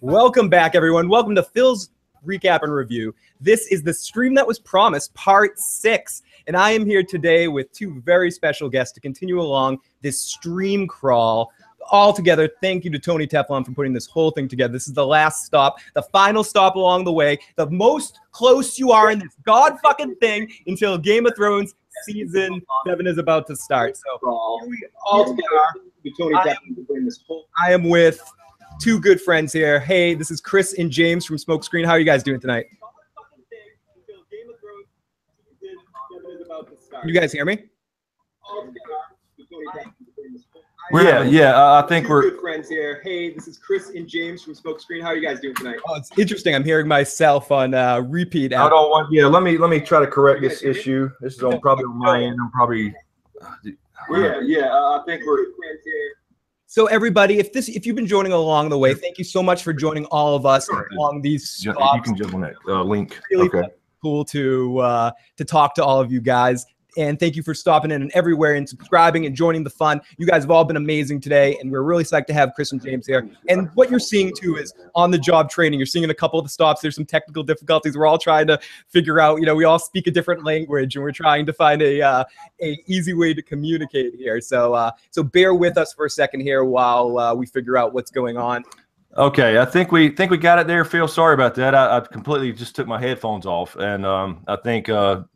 Welcome back, everyone. Welcome to Phil's Recap and Review. This is the stream that was promised, part 6. And I am here today with two very special guests to continue along this stream crawl. All together, thank you to Tony Teflon for putting this whole thing together. This is the last stop, the final stop along the way, the most close you are in this god-fucking thing until Game of Thrones Season 7 is about to start. So here we all together. I am with two good friends here. Hey, this is Chris and James from SmokeScreen. How are you guys doing tonight? You guys hear me? I think we're good friends here. Hey, this is Chris and James from SmokeScreen. How are you guys doing tonight? Oh, it's interesting. I'm hearing myself on repeat. I don't want. Yeah, let me try to correct this issue. This is probably on my end. I'm probably. I think we're good friends here. So everybody, if you've been joining along the way, thank you so much for joining all of us along these stops. You can jump on that link. Really cool to talk to all of you guys. And thank you for stopping in and everywhere and subscribing and joining the fun. You guys have all been amazing today, and we're really psyched to have Chris and James here. And what you're seeing, too, is on-the-job training. You're seeing in a couple of the stops, there's some technical difficulties. We're all trying to figure out, we all speak a different language, and we're trying to find a easy way to communicate here. So bear with us for a second here while we figure out what's going on. Okay, I think we got it there, Phil. Sorry about that. I completely just took my headphones off, and I think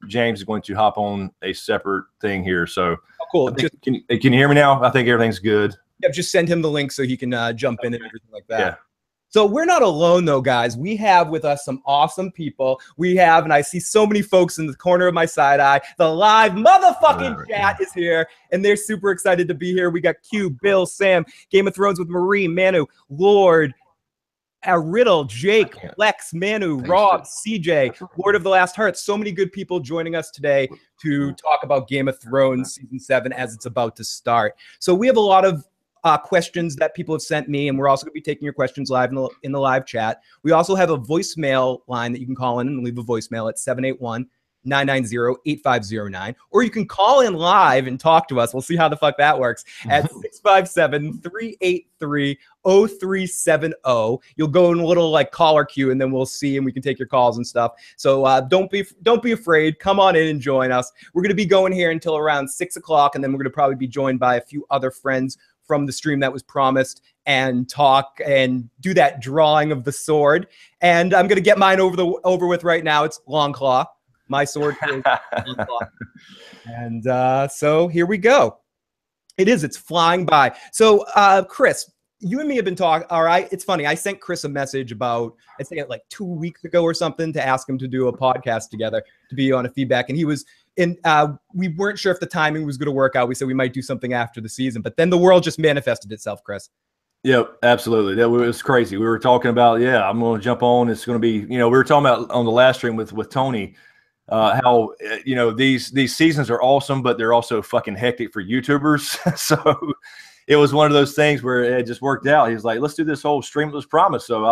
James is going to hop on a separate thing here. So cool. Can you hear me now? I think everything's good. Yeah, just send him the link so he can jump in and everything like that. Yeah. So we're not alone, though, guys. We have with us some awesome people. We have, and I see so many folks in the corner of my side eye, the live motherfucking chat is here, and they're super excited to be here. We got Q, Bill, Sam, Game of Thrones with Marie, Manu, Lord, Riddle, Jake, Lex, Manu, Rob, CJ, Lord of the Last Heart. So many good people joining us today to talk about Game of Thrones Season 7 as it's about to start. So we have a lot of questions that people have sent me, and we're also going to be taking your questions live in the live chat. We also have a voicemail line that you can call in and leave a voicemail at 781-990-8509, or you can call in live and talk to us. We'll see how the fuck that works at 657-383-0370. You'll go in a little caller queue, and then we'll see, and we can take your calls and stuff. So don't be afraid. Come on in and join us. We're going to be going here until around 6 o'clock, and then we're going to probably be joined by a few other friends from the stream that was promised and talk and do that drawing of the sword. And I'm going to get mine over with right now. It's Longclaw. My sword is Longclaw. And so here we go. It's flying by. So Chris, you and me have been talking. All right. It's funny. I sent Chris a message about, I think like 2 weeks ago or something, to ask him to do a podcast together, to be on a feedback. And he was we weren't sure if the timing was going to work out. We said we might do something after the season, but then the world just manifested itself, Chris. Yep, absolutely. That was crazy. We were talking about, I'm going to jump on. It's going to be, we were talking about on the last stream with Tony, how, these seasons are awesome, but they're also fucking hectic for YouTubers. So it was one of those things where it just worked out. He was like, let's do this whole stream that was promised. So it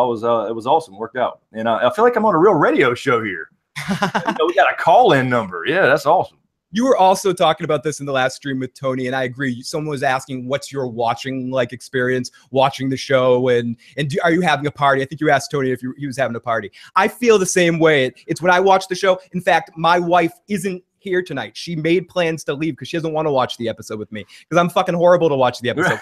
was awesome. Worked out. And I feel like I'm on a real radio show here. We got a call-in number. Yeah, that's awesome. You were also talking about this in the last stream with Tony, and I agree. Someone was asking, what's your watching experience watching the show, and are you having a party? I think you asked Tony if he was having a party. I feel the same way. It's when I watch the show. In fact, my wife isn't here tonight. She made plans to leave because she doesn't want to watch the episode with me because I'm fucking horrible to watch the episode.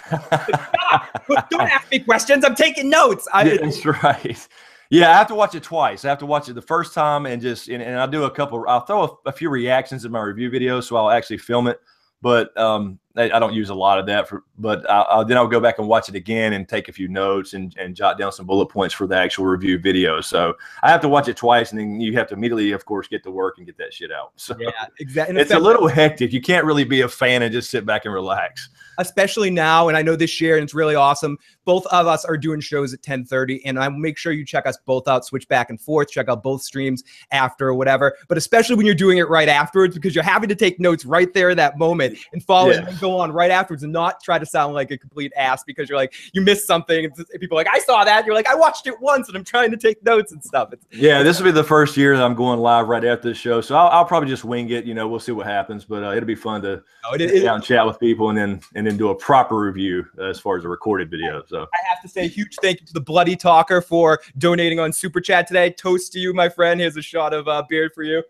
Don't ask me questions. I'm taking notes. That's right. Yeah, I have to watch it twice. I have to watch it the first time and I'll do I'll throw a few reactions in my review videos, so I'll actually film it. But I don't use a lot of that. Then I'll go back and watch it again and take a few notes and jot down some bullet points for the actual review video. So I have to watch it twice, and then you have to immediately, of course, get to work and get that shit out. So yeah, exactly. It's a little hectic. You can't really be a fan and just sit back and relax. Especially now, and I know this year, and it's really awesome. Both of us are doing shows at 10:30, and I will make sure you check us both out, switch back and forth, check out both streams after or whatever. But especially when you're doing it right afterwards, because you're having to take notes right there in that moment and follow it and go on right afterwards and not try to sound like a complete ass because you're like, you missed something. And people are like, I saw that. You're like, I watched it once and I'm trying to take notes and stuff. This will be the first year that I'm going live right after the show. So I'll probably just wing it. We'll see what happens, but it'll be fun to sit down and chat with people and then do a proper review as far as a recorded video. So I have to say a huge thank you to the Bloody Talker for donating on Super Chat today. Toast to you, my friend. Here's a shot of beard for you.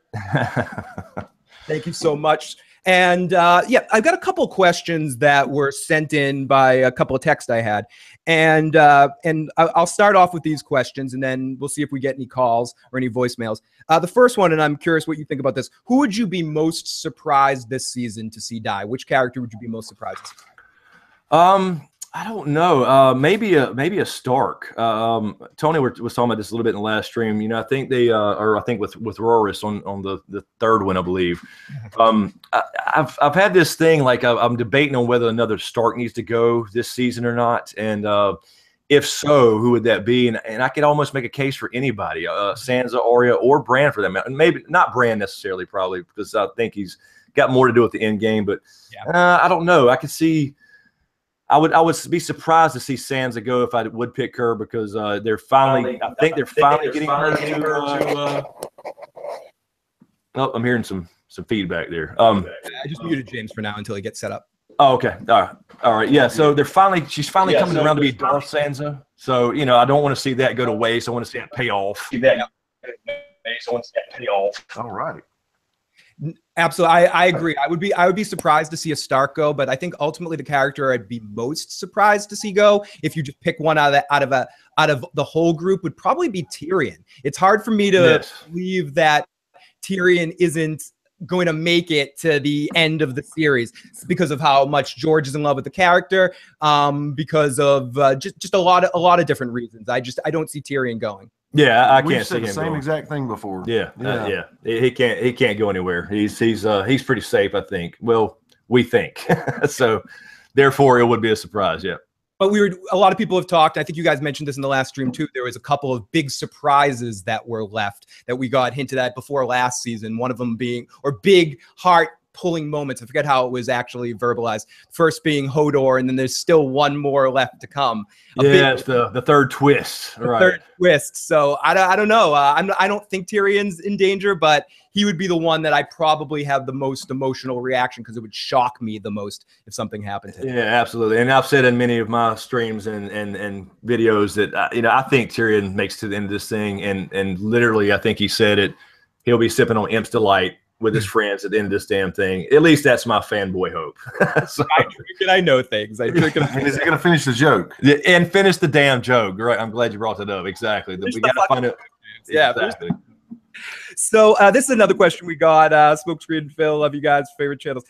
Thank you so much. And yeah, I've got a couple questions that were sent in by a couple of texts I had. And I'll start off with these questions, and then we'll see if we get any calls or any voicemails. The first one, and I'm curious what you think about this. Who would you be most surprised this season to see die? Which character would you be most surprised to see? I don't know. Maybe a Stark. Tony was talking about this a little bit in the last stream. I think they or I think with Rawrist on the third one, I believe. I've had this thing like I'm debating on whether another Stark needs to go this season or not, and if so, who would that be? And I could almost make a case for anybody, Sansa, Arya, or Bran for them. Maybe not Bran necessarily, probably because I think he's got more to do with the end game. But I don't know. I could see. I would be surprised to see Sansa go if I would pick her because they're finally. I think they're finally getting her to. Oh, I'm hearing some feedback there. I just muted James for now until he gets set up. Oh, okay. All right. Yeah. So she's finally coming around to be Darth Sansa. So I don't want to see that go to waste. I want to see that pay off. All right. Absolutely, I agree. I would be surprised to see a Stark go, but I think ultimately the character I'd be most surprised to see go, if you just pick one out of the whole group, would probably be Tyrion. It's hard for me to believe that Tyrion isn't going to make it to the end of the series because of how much George is in love with the character, because of just a lot of different reasons. I don't see Tyrion going. Yeah, I can't see him. We've said the same exact thing before. Yeah. He can't go anywhere. He's pretty safe, I think. Well, we think so. Therefore, it would be a surprise. Yeah. But a lot of people have talked. I think you guys mentioned this in the last stream too. There was a couple of big surprises that were left that we got hinted at before last season. One of them being, or big heart pulling moments. I forget how it was actually verbalized. First being Hodor, and then there's still one more left to come. It's the third twist. Right. Third twist. So I don't know. I don't think Tyrion's in danger, but he would be the one that I probably have the most emotional reaction because it would shock me the most if something happened to him. Yeah, absolutely. And I've said in many of my streams and videos that I think Tyrion makes to the end of this thing, and literally I think he said it. He'll be sipping on Imp's Delight with his friends at the end of this damn thing. At least that's my fanboy hope. So, I drink and I know things. I drink and is he going to finish the joke? And finish the damn joke. Right. I'm glad you brought that up. Exactly. We got to find it. Yeah. Exactly. So this is another question we got. SmokeScreen and Phil, love you guys. Favorite channels.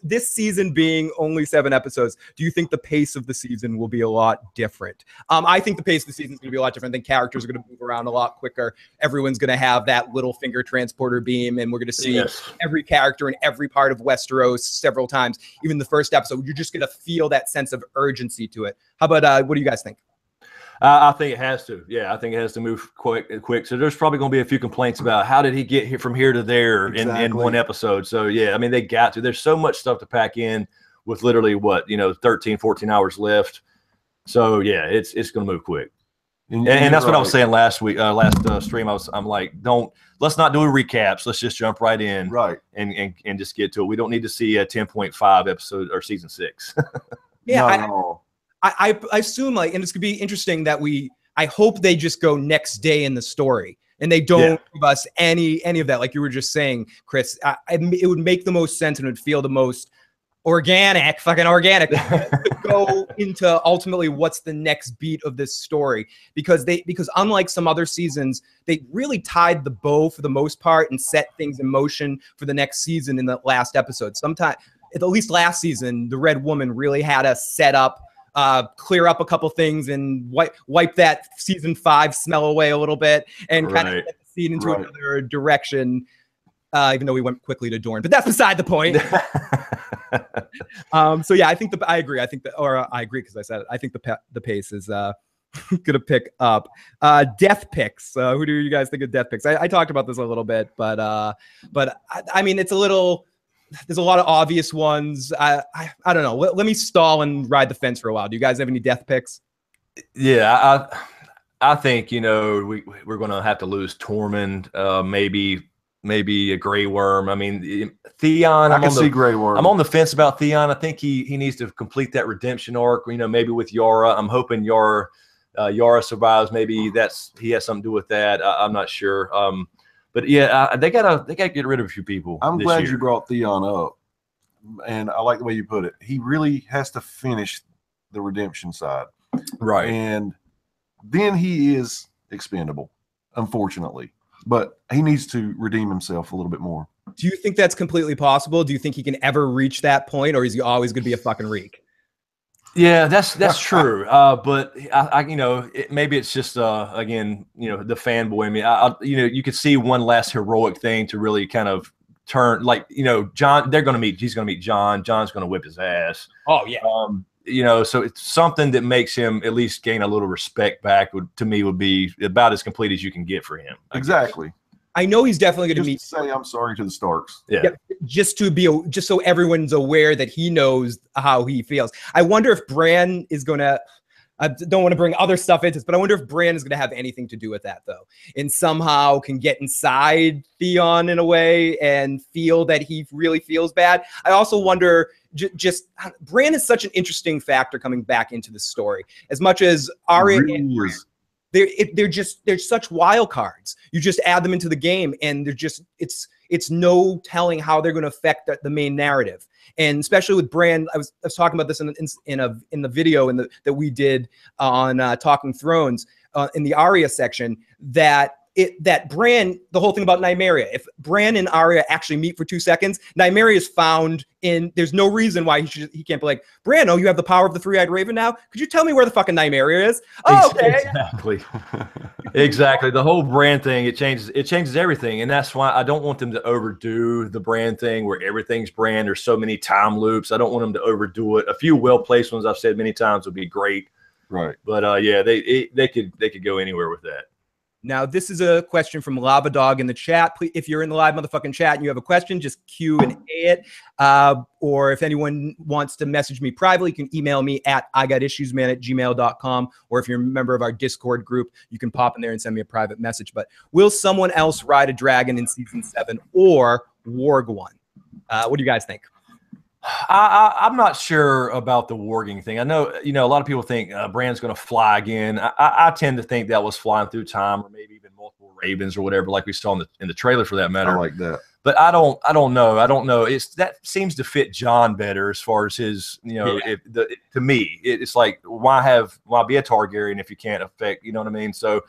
This season being only 7 episodes, do you think the pace of the season will be a lot different? I think the pace of the season is going to be a lot different. I think characters are going to move around a lot quicker. Everyone's going to have that Littlefinger transporter beam, and we're going to see every character in every part of Westeros several times. Even the first episode, you're just going to feel that sense of urgency to it. How about what do you guys think? I think it has to. Yeah, I think it has to move quick. So there's probably going to be a few complaints about how did he get here from here to there in one episode. So, yeah, I mean, they got to. There's so much stuff to pack in with literally 13, 14 hours left. So, yeah, it's going to move quick. And that's what I was saying last week, last stream. I'm like, let's not do recaps. Let's just jump right in, and just get to it. We don't need to see a 10.5 episode or season 6. Yeah, I assume and it's gonna be interesting that I hope they just go next day in the story and they don't give us any of that, like you were just saying, Chris. It would make the most sense and it would feel the most organic to go into ultimately what's the next beat of this story, because unlike some other seasons, they really tied the bow for the most part and set things in motion for the next season in the last episode. Sometime, at least last season, the Red Woman really had us set up, clear up a couple things and wipe that season 5 smell away a little bit and kind of get the scene into another direction, even though we went quickly to Dorne, but that's beside the point. So yeah, I think I agree. I agree because I said it. I think the pace is gonna pick up. Death picks. Who do you guys think of death picks? I talked about this a little bit, but I mean, it's a little. there's a lot of obvious ones. I don't know. Let me stall and ride the fence for a while. Do you guys have any death picks? Yeah, I think, you know, we're going to have to lose Tormund, maybe a Grey Worm. I mean, Theon. I can see Grey Worm. I'm on the fence about Theon. I think he needs to complete that redemption arc. You know, maybe with Yara. I'm hoping Yara survives. Maybe he has something to do with that. I'm not sure. But yeah, they gotta get rid of a few people. I'm glad you brought Theon up, and I like the way you put it. He really has to finish the redemption side, right? And then he is expendable, unfortunately. But he needs to redeem himself a little bit more. Do you think that's completely possible? Do you think he can ever reach that point, or is he always going to be a fucking reek? Yeah, that's true. But I you know, maybe it's just again, you know, the fanboy in me. You know, you could see one last heroic thing to really kind of turn, like, you know, Jon. He's going to meet Jon. Jon's going to whip his ass. Oh yeah. You know, so it's something that makes him at least gain a little respect back. To me, would be about as complete as you can get for him. Exactly. I know he's definitely going to meet. Say I'm sorry to the Starks. Yeah. Just so everyone's aware that he knows how he feels. I wonder if Bran is going to. I don't want to bring other stuff into this, but I wonder if Bran is going to have anything to do with that, though, and somehow can get inside Theon in a way and feel that he really feels bad. I also wonder, just Bran is such an interesting factor coming back into the story. As much as Arya and Bran, they're such wild cards. You just add them into the game, and they're just it's no telling how they're going to affect the main narrative. And especially with Bran, I was talking about this in the video that we did on Talking Thrones in the Arya section, that Bran, the whole thing about Nymeria, if Bran and Arya actually meet for 2 seconds, Nymeria is found in, there's no reason why he can't be like, Bran, oh, you have the power of the three-eyed raven now? Could you tell me where the fucking Nymeria is? Oh, okay. Exactly. Exactly. The whole Bran thing, it changes everything. And that's why I don't want them to overdo the Bran thing where everything's Bran. There's so many time loops. I don't want them to overdo it. A few well-placed ones, I've said many times, would be great. Right. But yeah, they could go anywhere with that. Now, this is a question from Lava Dog in the chat. Please, if you're in the live motherfucking chat and you have a question, just Q&A it. Or if anyone wants to message me privately, you can email me at igotissuesman@gmail.com. Or if you're a member of our Discord group, you can pop in there and send me a private message. But will someone else ride a dragon in season 7 or warg one? What do you guys think? I'm not sure about the warging thing. I know, you know, a lot of people think Bran's going to fly again. I tend to think that was flying through time, or maybe even multiple ravens or whatever, like we saw in the trailer for that matter. I like that. But I don't know. That seems to fit Jon better as far as his, you know, to me, it's like, why be a Targaryen if you can't affect, you know what I mean? So,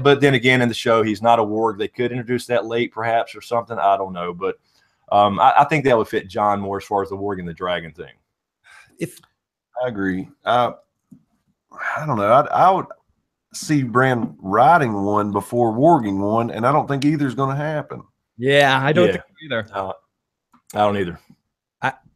but then again, in the show, he's not a warg. They could introduce that late perhaps or something. I don't know. But I think that would fit Jon more as far as the warg and the dragon thing. I agree. I don't know. I would see Bran riding one before warging one, and I don't think either is going to happen. Yeah, I don't think either. I don't either.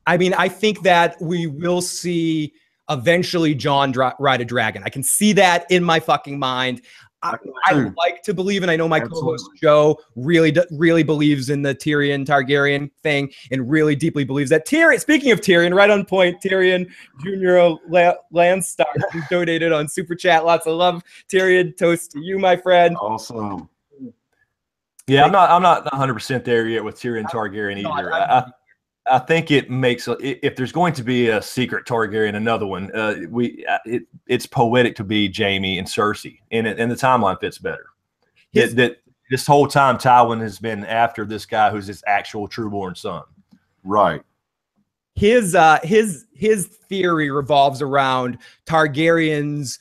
I mean, I think that we will see eventually Jon ride a dragon. I can see that in my fucking mind. I would like to believe, and I know my co-host Joe really believes in the Tyrion Targaryen thing, and really deeply believes that Tyrion. Speaking of Tyrion, right on point, Tyrion Jr. Landstar, who donated on Super Chat. Lots of love, Tyrion. Toast to you, my friend. Awesome. Yeah, I'm not 100% there yet with Tyrion Targaryen either. I think it makes, if there's going to be a secret Targaryen, another one, it's poetic to be Jaime and Cersei, and the timeline fits better. That this whole time Tywin has been after this guy who's his actual trueborn son. Right. His theory revolves around Targaryens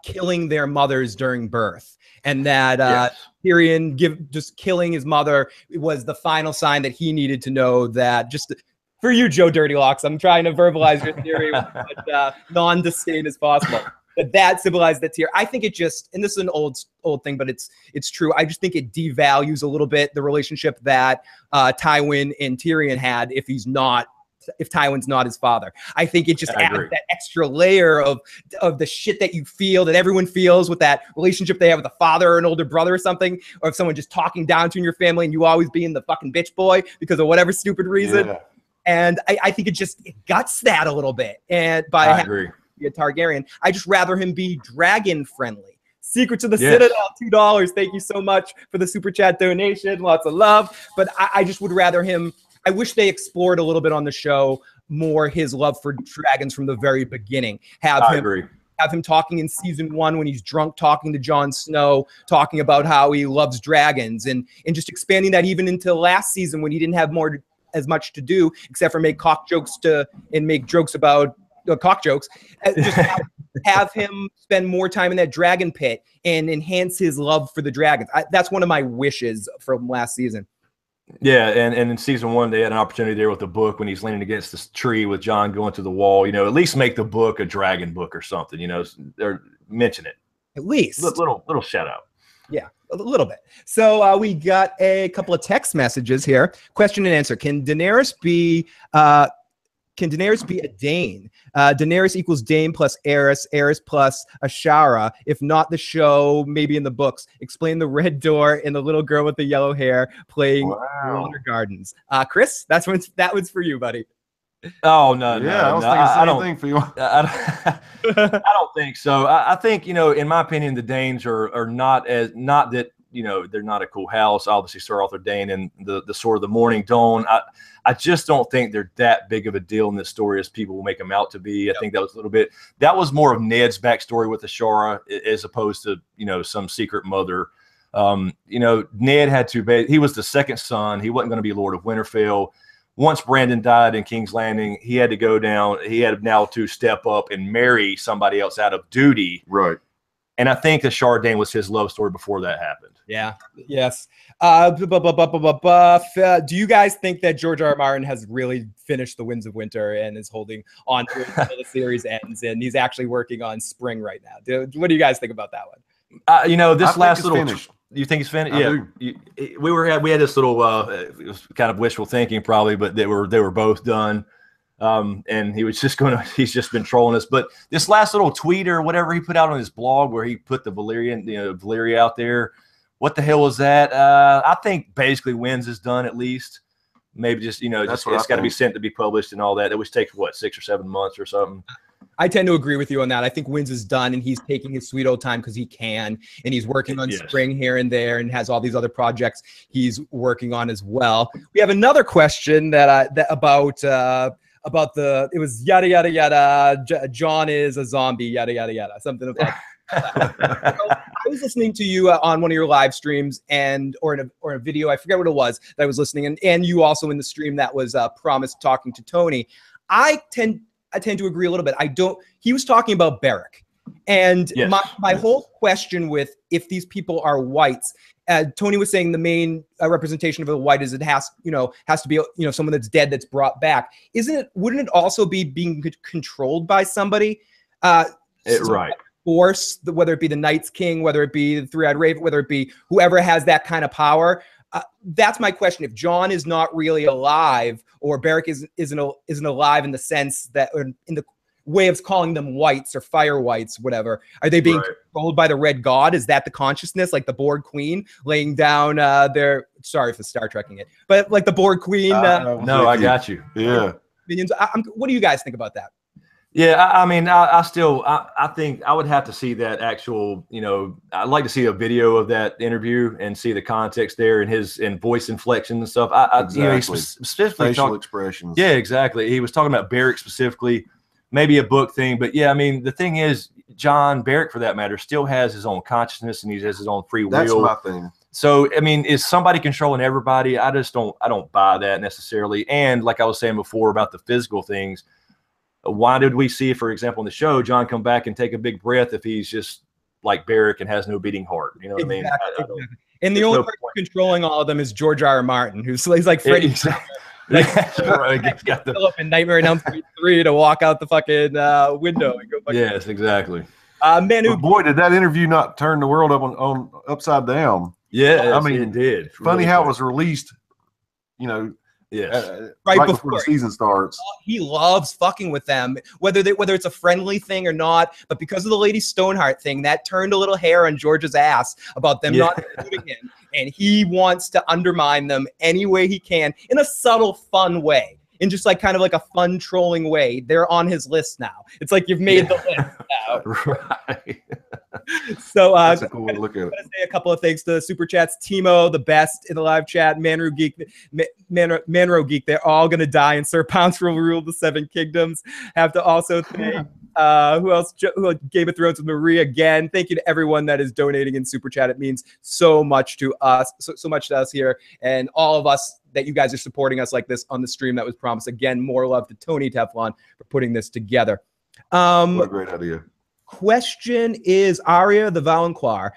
killing their mothers during birth, and that Tyrion just killing his mother was the final sign that he needed to know that, just for you, Joe Dirty Locks, I'm trying to verbalize your theory with as much non-disdain as possible. That symbolized that tier. I think it just, and this is an old thing, but it's true. I just think it devalues a little bit the relationship that Tywin and Tyrion had if Tywin's not his father. I think it just adds that extra layer of the shit that you feel, that everyone feels with that relationship they have with a father or an older brother or something, or if someone just talking down to in your family and you always being the fucking bitch boy because of whatever stupid reason. And I think it guts that a little bit. And by I agree. a Targaryen, I just rather him be dragon friendly. Secrets of the Citadel, $2. Thank you so much for the super chat donation. Lots of love. But I just would rather him. I wish they explored a little bit on the show more his love for dragons from the very beginning. I agree. Have him talking in season 1 when he's drunk, talking to Jon Snow, talking about how he loves dragons, and just expanding that even into last season when he didn't have as much to do except for make cock jokes and make jokes about cock jokes. Just have him spend more time in that dragon pit and enhance his love for the dragons. That's one of my wishes from last season. Yeah, and in season 1, they had an opportunity there with the book when he's leaning against this tree with Jon going to the wall. At least make the book a dragon book or something. Or mention it at least. Little shout out. Yeah, a little bit. So we got a couple of text messages here. Question and answer: Can Daenerys be a Dane? Daenerys equals Dane plus Aerys, Aerys plus Ashara. If not the show, maybe in the books. Explain the red door and the little girl with the yellow hair playing Water Gardens. Chris, that one's for you, buddy. Oh no, I was thinking the same thing for you. I don't think so. I think in my opinion, the Danes are not that they're not a cool house. Obviously, Sir Arthur Dane and the Sword of the Morning Dawn. I just don't think they're that big of a deal in this story as people will make them out to be. I think that was that was more of Ned's backstory with Ashara as opposed to, some secret mother. Ned had to, he was the second son. He wasn't going to be Lord of Winterfell. Once Brandon died in King's Landing, he had to go down. He had now to step up and marry somebody else out of duty. Right. And I think Ashara Dane was his love story before that happened. Yeah. Yes. Do you guys think that George R. R. Martin has really finished the Winds of Winter and is holding on to it until the series ends, and he's actually working on spring right now? What do you guys think about that one? This last little. Finished. You think he's finished? Yeah. We had this little. It was kind of wishful thinking, probably, but they were both done. And he's just been trolling us. But this last little tweet or whatever he put out on his blog where he put the Valyria out there. What the hell was that? I think basically Winds is done at least. Maybe just, it's got to be sent to be published and all that. Which takes 6 or 7 months or something. I tend to agree with you on that. I think Winds is done and he's taking his sweet old time because he can, and he's working on spring here and there and has all these other projects he's working on as well. We have another question about it was yada yada yada. Jon is a zombie. Yada yada yada. Something about that. I was listening to you on one of your live streams or in a video. I forget what it was that I was listening, and you also in the stream that was promised talking to Tony. I tend to agree a little bit. He was talking about Beric, and my whole question with if these people are wights. Tony was saying the main representation of a wight is it has to be someone that's dead that's brought back. Wouldn't it also be being controlled by somebody? Right. Force, whether it be the Night's King, whether it be the Three-Eyed Raven, whether it be whoever has that kind of power. That's my question. If Jon is not really alive, or Beric isn't alive in the sense that, or in the way of calling them wights or fire wights, whatever, are they being controlled by the Red God? Is that the consciousness, like the Borg Queen laying down their? Sorry for Star Trekking it, but like the Borg Queen. No, I got you. Yeah. Minions. What do you guys think about that? Yeah, I mean, I think I would have to see that actual, I'd like to see a video of that interview and see the context there and voice inflection and stuff. Exactly. Specifically facial expressions. Yeah, exactly. He was talking about Beric specifically, maybe a book thing, but yeah, I mean, the thing is, Beric for that matter, still has his own consciousness and he has his own free will. That's my thing. So, I mean, is somebody controlling everybody? I don't buy that necessarily. And like I was saying before about the physical things. Why did we see, for example, in the show, Jon come back and take a big breath if he's just like Beric and has no beating heart? You know what I mean? And the only person controlling all of them is George R. R. Martin, he's like Freddie. Got Philip in Nightmare on Elm Street 3 to walk out the fucking window and go. Yes, exactly. Boy, did that interview not turn the world on upside down? Yeah, I mean, it did. Funny how it was released. Yes. Right before the season starts. He loves fucking with them, whether it's a friendly thing or not. But because of the Lady Stoneheart thing, that turned a little hair on George's ass about them not including him. And he wants to undermine them any way he can in a subtle, fun way. in just like kind of like a fun trolling way. They're on his list now. It's like you've made the list now. Right. So That's a cool way to look at it. I'm gonna say a couple of things to the super chats. Timo, the best in the live chat. Manro Geek, Manro Geek. They're all gonna die, and Sir Pounce will rule the Seven Kingdoms. Have to also thank who else? Game of Thrones with Marie again. Thank you to everyone that is donating in super chat. It means so much to us, so much to us here, and all of us that you guys are supporting us like this on the stream that was promised. Again, more love to Tony Teflon for putting this together. What a great idea. Question is Arya the Valancourt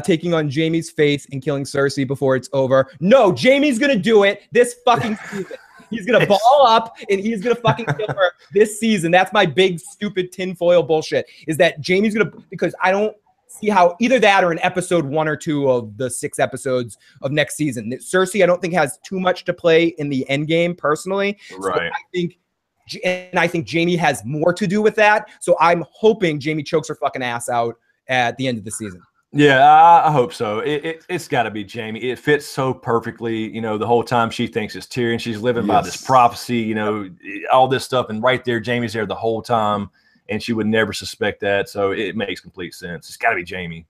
taking on Jaime's faith and killing Cersei before it's over? No, Jaime's gonna do it this fucking season. He's gonna ball up and he's gonna fucking kill her this season. That's my big stupid tinfoil bullshit. Is that Jaime's gonna, because I don't see how either that or in episode 1 or 2 of the 6 episodes of next season. Cersei, I don't think has too much to play in the endgame personally. Right. So I think Jaime has more to do with that. So I'm hoping Jaime chokes her fucking ass out at the end of the season. Yeah, I hope so. It's got to be Jaime. It fits so perfectly. You know, the whole time she thinks it's Tyrion. She's living by this prophecy, you know, all this stuff. And right there, Jaime's there the whole time. And she would never suspect that. So it makes complete sense. It's got to be Jaime.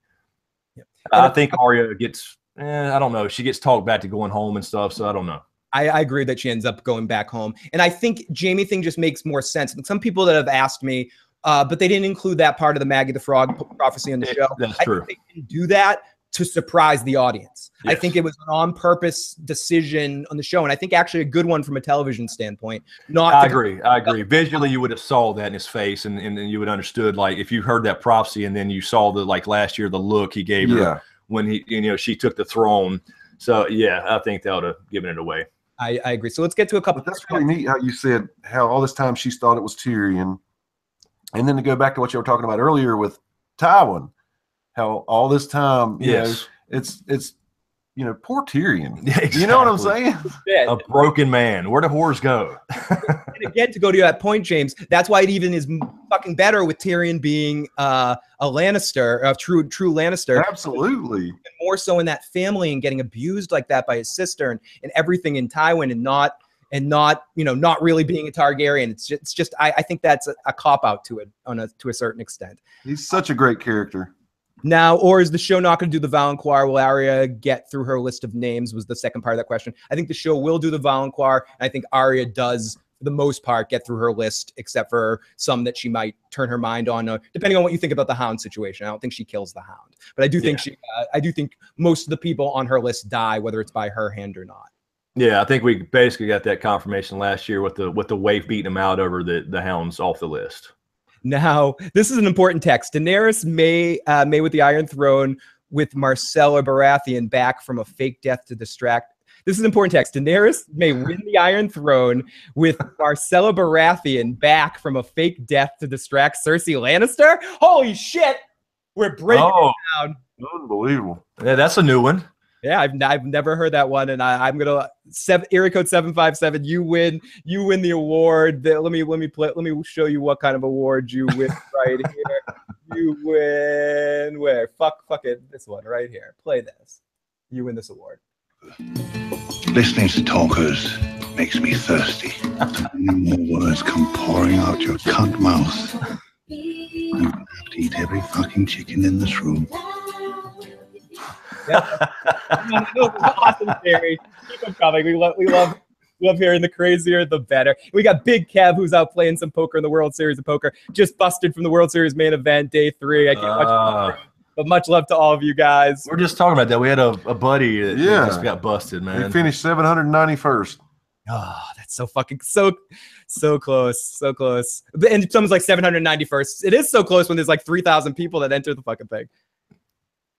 Yep. I think Arya gets, I don't know. She gets talked back to going home and stuff. So I don't know. I agree that she ends up going back home. And I think Jaime thing just makes more sense. And some people that have asked me, but they didn't include that part of the Maggie the Frog prophecy in the show. That's true. I think they didn't do that to surprise the audience. Yes. I think it was an on-purpose decision on the show. And I think actually a good one from a television standpoint. I agree. Visually, you would have saw that in his face and you would have understood, like, if you heard that prophecy and then you saw the, like last year, the look he gave her when he, you know, she took the throne. So, yeah, I think that would have given it away. I agree. So let's get to a couple. But that's really neat how you said how all this time she's thought it was Tyrion. And then to go back to what you were talking about earlier with Tywin, how all this time, you know, it's you know, poor Tyrion. Exactly. You know what I'm saying? Yeah. A broken man. Where do whores go? And again, to go to that point, James, that's why it even is fucking better with Tyrion being a Lannister, a true Lannister. Absolutely. And more so in that family and getting abused like that by his sister and everything in Tywin and not you know, not really being a Targaryen. It's just I think that's a cop out to it to a certain extent. He's such a great character. Now, or is the show not going to do the Valancourt? Will Arya get through her list of names was the second part of that question. I think the show will do the Valancourt. And I think Arya does, for the most part, get through her list, except for some that she might turn her mind on, depending on what you think about the Hound situation. I don't think she kills the Hound. But I do think I do think most of the people on her list die, whether it's by her hand or not. Yeah, I think we basically got that confirmation last year with the waif beating him out over the Hound's off the list. Now, this is an important text. Daenerys may with the Iron Throne with Marcella Baratheon back from a fake death to distract. This is an important text. Daenerys may win the Iron Throne with Marcella Baratheon back from a fake death to distract Cersei Lannister. Holy shit! We're breaking it down. Unbelievable. Yeah, that's a new one. Yeah, I've never heard that one, and I'm gonna area code 757. You win the award. Let me show you what kind of award you win right here. You win where? Fuck it. This one right here. Play this. You win this award. Listening to talkers makes me thirsty. More words come pouring out your cunt mouth. I'm gonna have to eat every fucking chicken in this room. Yeah. Awesome, Terry. Keep them coming. We love hearing the crazier, the better. We got Big Kev, who's out playing some poker in the World Series of Poker. Just busted from the World Series main event, day 3. I can't watch it, but much love to all of you guys. We're just talking about that. We had a buddy that just got busted, man. He finished 791st. Oh, that's so fucking so close, so close. And someone's like 791st. It is so close when there's like 3,000 people that enter the fucking thing.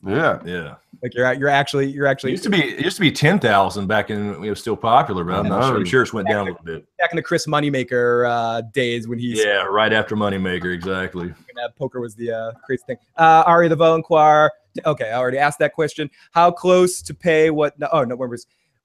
Yeah. Like you're actually. It used to be 10,000 back in it was still popular, but I'm sure it's went down a little bit. Back in the Chris Moneymaker days when he's right after Moneymaker, exactly. Poker was the crazy thing. Arya the Valancourt. Okay, I already asked that question. How close to pay what?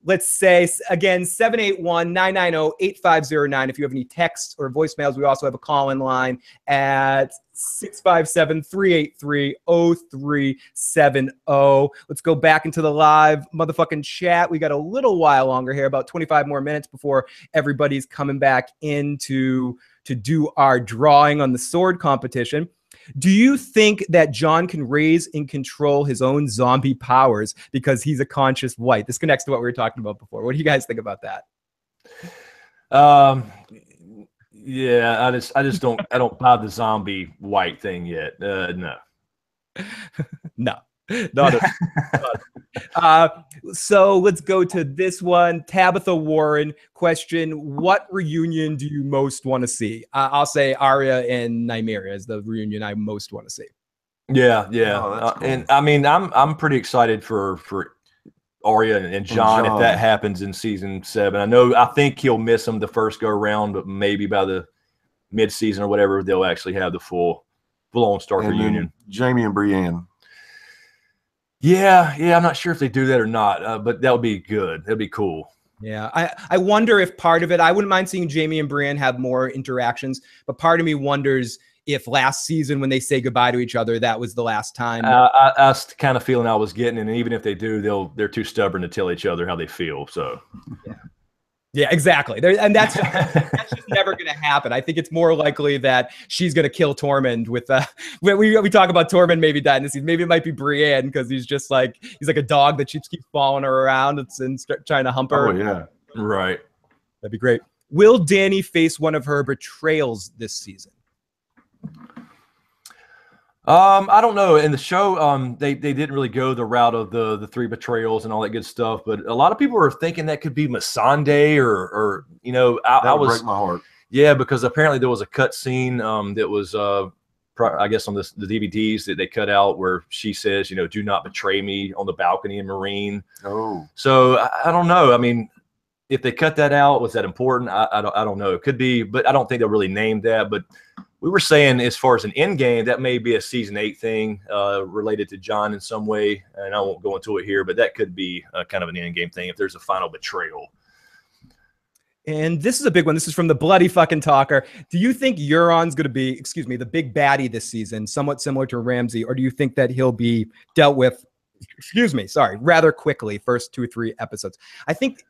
let's say, again, 781-990-8509. If you have any texts or voicemails, we also have a call-in line at 657-383-0370. Let's go back into the live motherfucking chat. We got a little while longer here, about 25 more minutes before everybody's coming back in to do our drawing on the sword competition. Do you think that Jon can raise and control his own zombie powers because he's a conscious wight? This connects to what we were talking about before. What do you guys think about that? Yeah, I just don't buy the zombie wight thing yet. No. No. Not so let's go to this one. Tabitha Warren question: what reunion do you most want to see? I'll say Arya and Nymeria is the reunion I most want to see. Yeah. Oh, cool. And I mean, I'm pretty excited for Arya and Jon if that happens in season 7. I think he'll miss them the first go around, but maybe by the mid-season or whatever, they'll actually have the full-on Stark reunion. Jaime and Brienne. Yeah, I'm not sure if they do that or not, but that would be good. That'd be cool. Yeah, I wonder if part of it, I wouldn't mind seeing Jaime and Brienne have more interactions, but part of me wonders if last season when they say goodbye to each other, that was the last time. That's the kind of feeling I was getting, and even if they do, they're too stubborn to tell each other how they feel. So, yeah, exactly. And that's just never going to happen. I think it's more likely that she's going to kill Tormund with we talk about Tormund maybe dying this season. Maybe it might be Brienne because he's like a dog that keeps following her around and trying to hump her. Oh yeah, right. That'd be great. Will Dany face one of her betrayals this season? I don't know. In the show, they didn't really go the route of the 3 betrayals and all that good stuff. But a lot of people are thinking that could be Melisandre or I was break my heart. Yeah, because apparently there was a cut scene that was I guess on the DVDs that they cut out where she says, do not betray me on the balcony in Marine. Oh, so I don't know. I mean, if they cut that out, was that important? I don't know. It could be, but I don't think they'll really name that. But we were saying as far as an endgame, that may be a season 8 thing related to Jon in some way. And I won't go into it here, but that could be kind of an endgame thing if there's a final betrayal. And this is a big one. This is from the Bloody Fucking Talker. Do you think Euron's going to be, the big baddie this season, somewhat similar to Ramsay, or do you think that he'll be dealt with, rather quickly, first 2 or 3 episodes? I think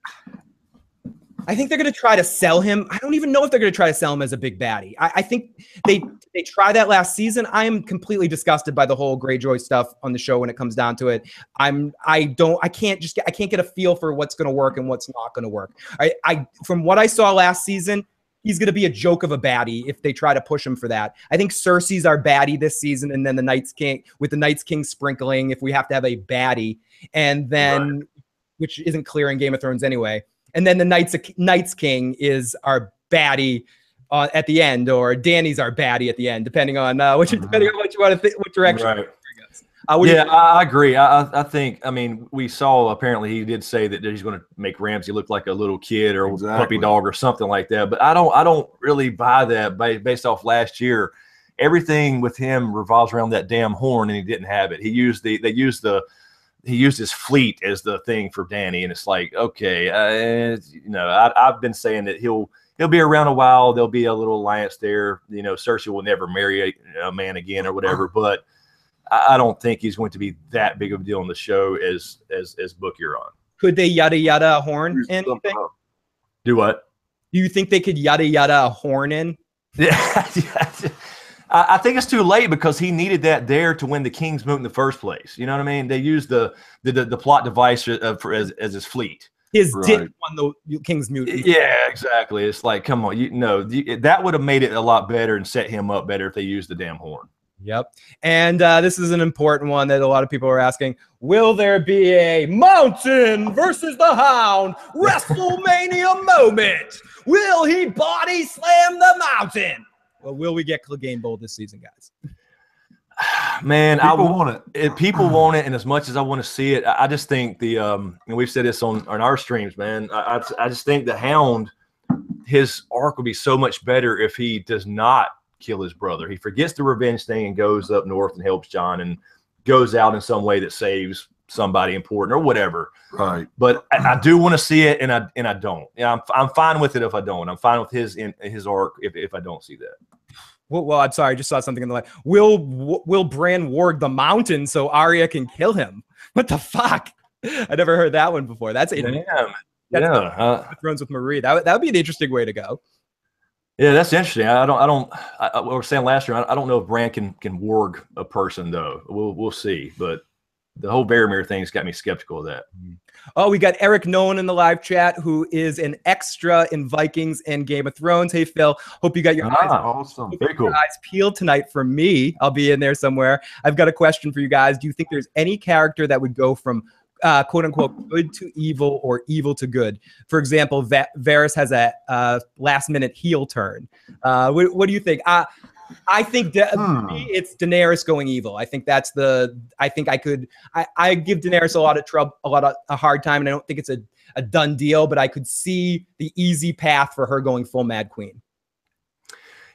they're going to try to sell him. I don't even know if they're going to try to sell him as a big baddie. I think they tried that last season. I am completely disgusted by the whole Greyjoy stuff on the show when it comes down to it. I can't get a feel for what's going to work and what's not going to work. From what I saw last season, he's going to be a joke of a baddie if they try to push him for that. I think Cersei's our baddie this season, and then the Night's King with the Night's King sprinkling if we have to have a baddie, and then which isn't clear in Game of Thrones anyway. And then the Night's King is our baddie at the end, or Dany's our baddie at the end, depending on what you want to think, what direction. Right. I agree. I think. I mean, we saw apparently he did say that he's going to make Ramsay look like a little kid or a puppy dog or something like that. But I don't really buy that based off last year. Everything with him revolves around that damn horn, and he didn't have it. He used his fleet as the thing for Dany, and it's like, okay, I've been saying that he'll be around a while. There'll be a little alliance there. Cersei will never marry a man again or whatever, but I don't think he's going to be that big of a deal on the show as Book Euron. Could they yada yada a horn in? Do what? Do you think they could yada yada a horn in? Yeah. I think it's too late because he needed that there to win the King's Moot in the first place. You know what I mean? They used the plot device as his fleet. His dick won the King's Moot. Yeah, exactly. It's like, come on, that would have made it a lot better and set him up better if they used the damn horn. Yep. And this is an important one that a lot of people are asking. Will there be a Mountain versus the Hound WrestleMania moment? Will he body slam the Mountain? Well, will we get Clegane Bowl this season, guys? Man, people want it. People want it, and as much as I want to see it, I just think and we've said this on our streams, man. I just think the Hound, his arc would be so much better if he does not kill his brother. He forgets the revenge thing and goes up north and helps Jon and goes out in some way that saves somebody important or whatever. Right. But I do want to see it, and I don't. Yeah, I'm fine with it if I don't. I'm fine with his arc if I don't see that. Well, I'm sorry, I just saw something in the line. Will Bran warg the mountain so Arya can kill him? What the fuck? I never heard that one before. That's Thrones with Marie. That would be an interesting way to go. Yeah, that's interesting. What we were saying last year, I don't know if Bran can warg a person though. We'll see. But the whole Varamir thing's got me skeptical of that. Oh, we got Eric Nolan in the live chat, who is an extra in Vikings and Game of Thrones. Hey, Phil, hope you got your awesome. Very cool. Eyes peeled tonight for me. I'll be in there somewhere. I've got a question for you guys. Do you think there's any character that would go from quote unquote good to evil or evil to good? For example, Varys has a last minute heel turn. What do you think? I think for me, it's Daenerys going evil. I think that's I give Daenerys a lot of trouble, a hard time, and I don't think it's a done deal, but I could see the easy path for her going full Mad Queen.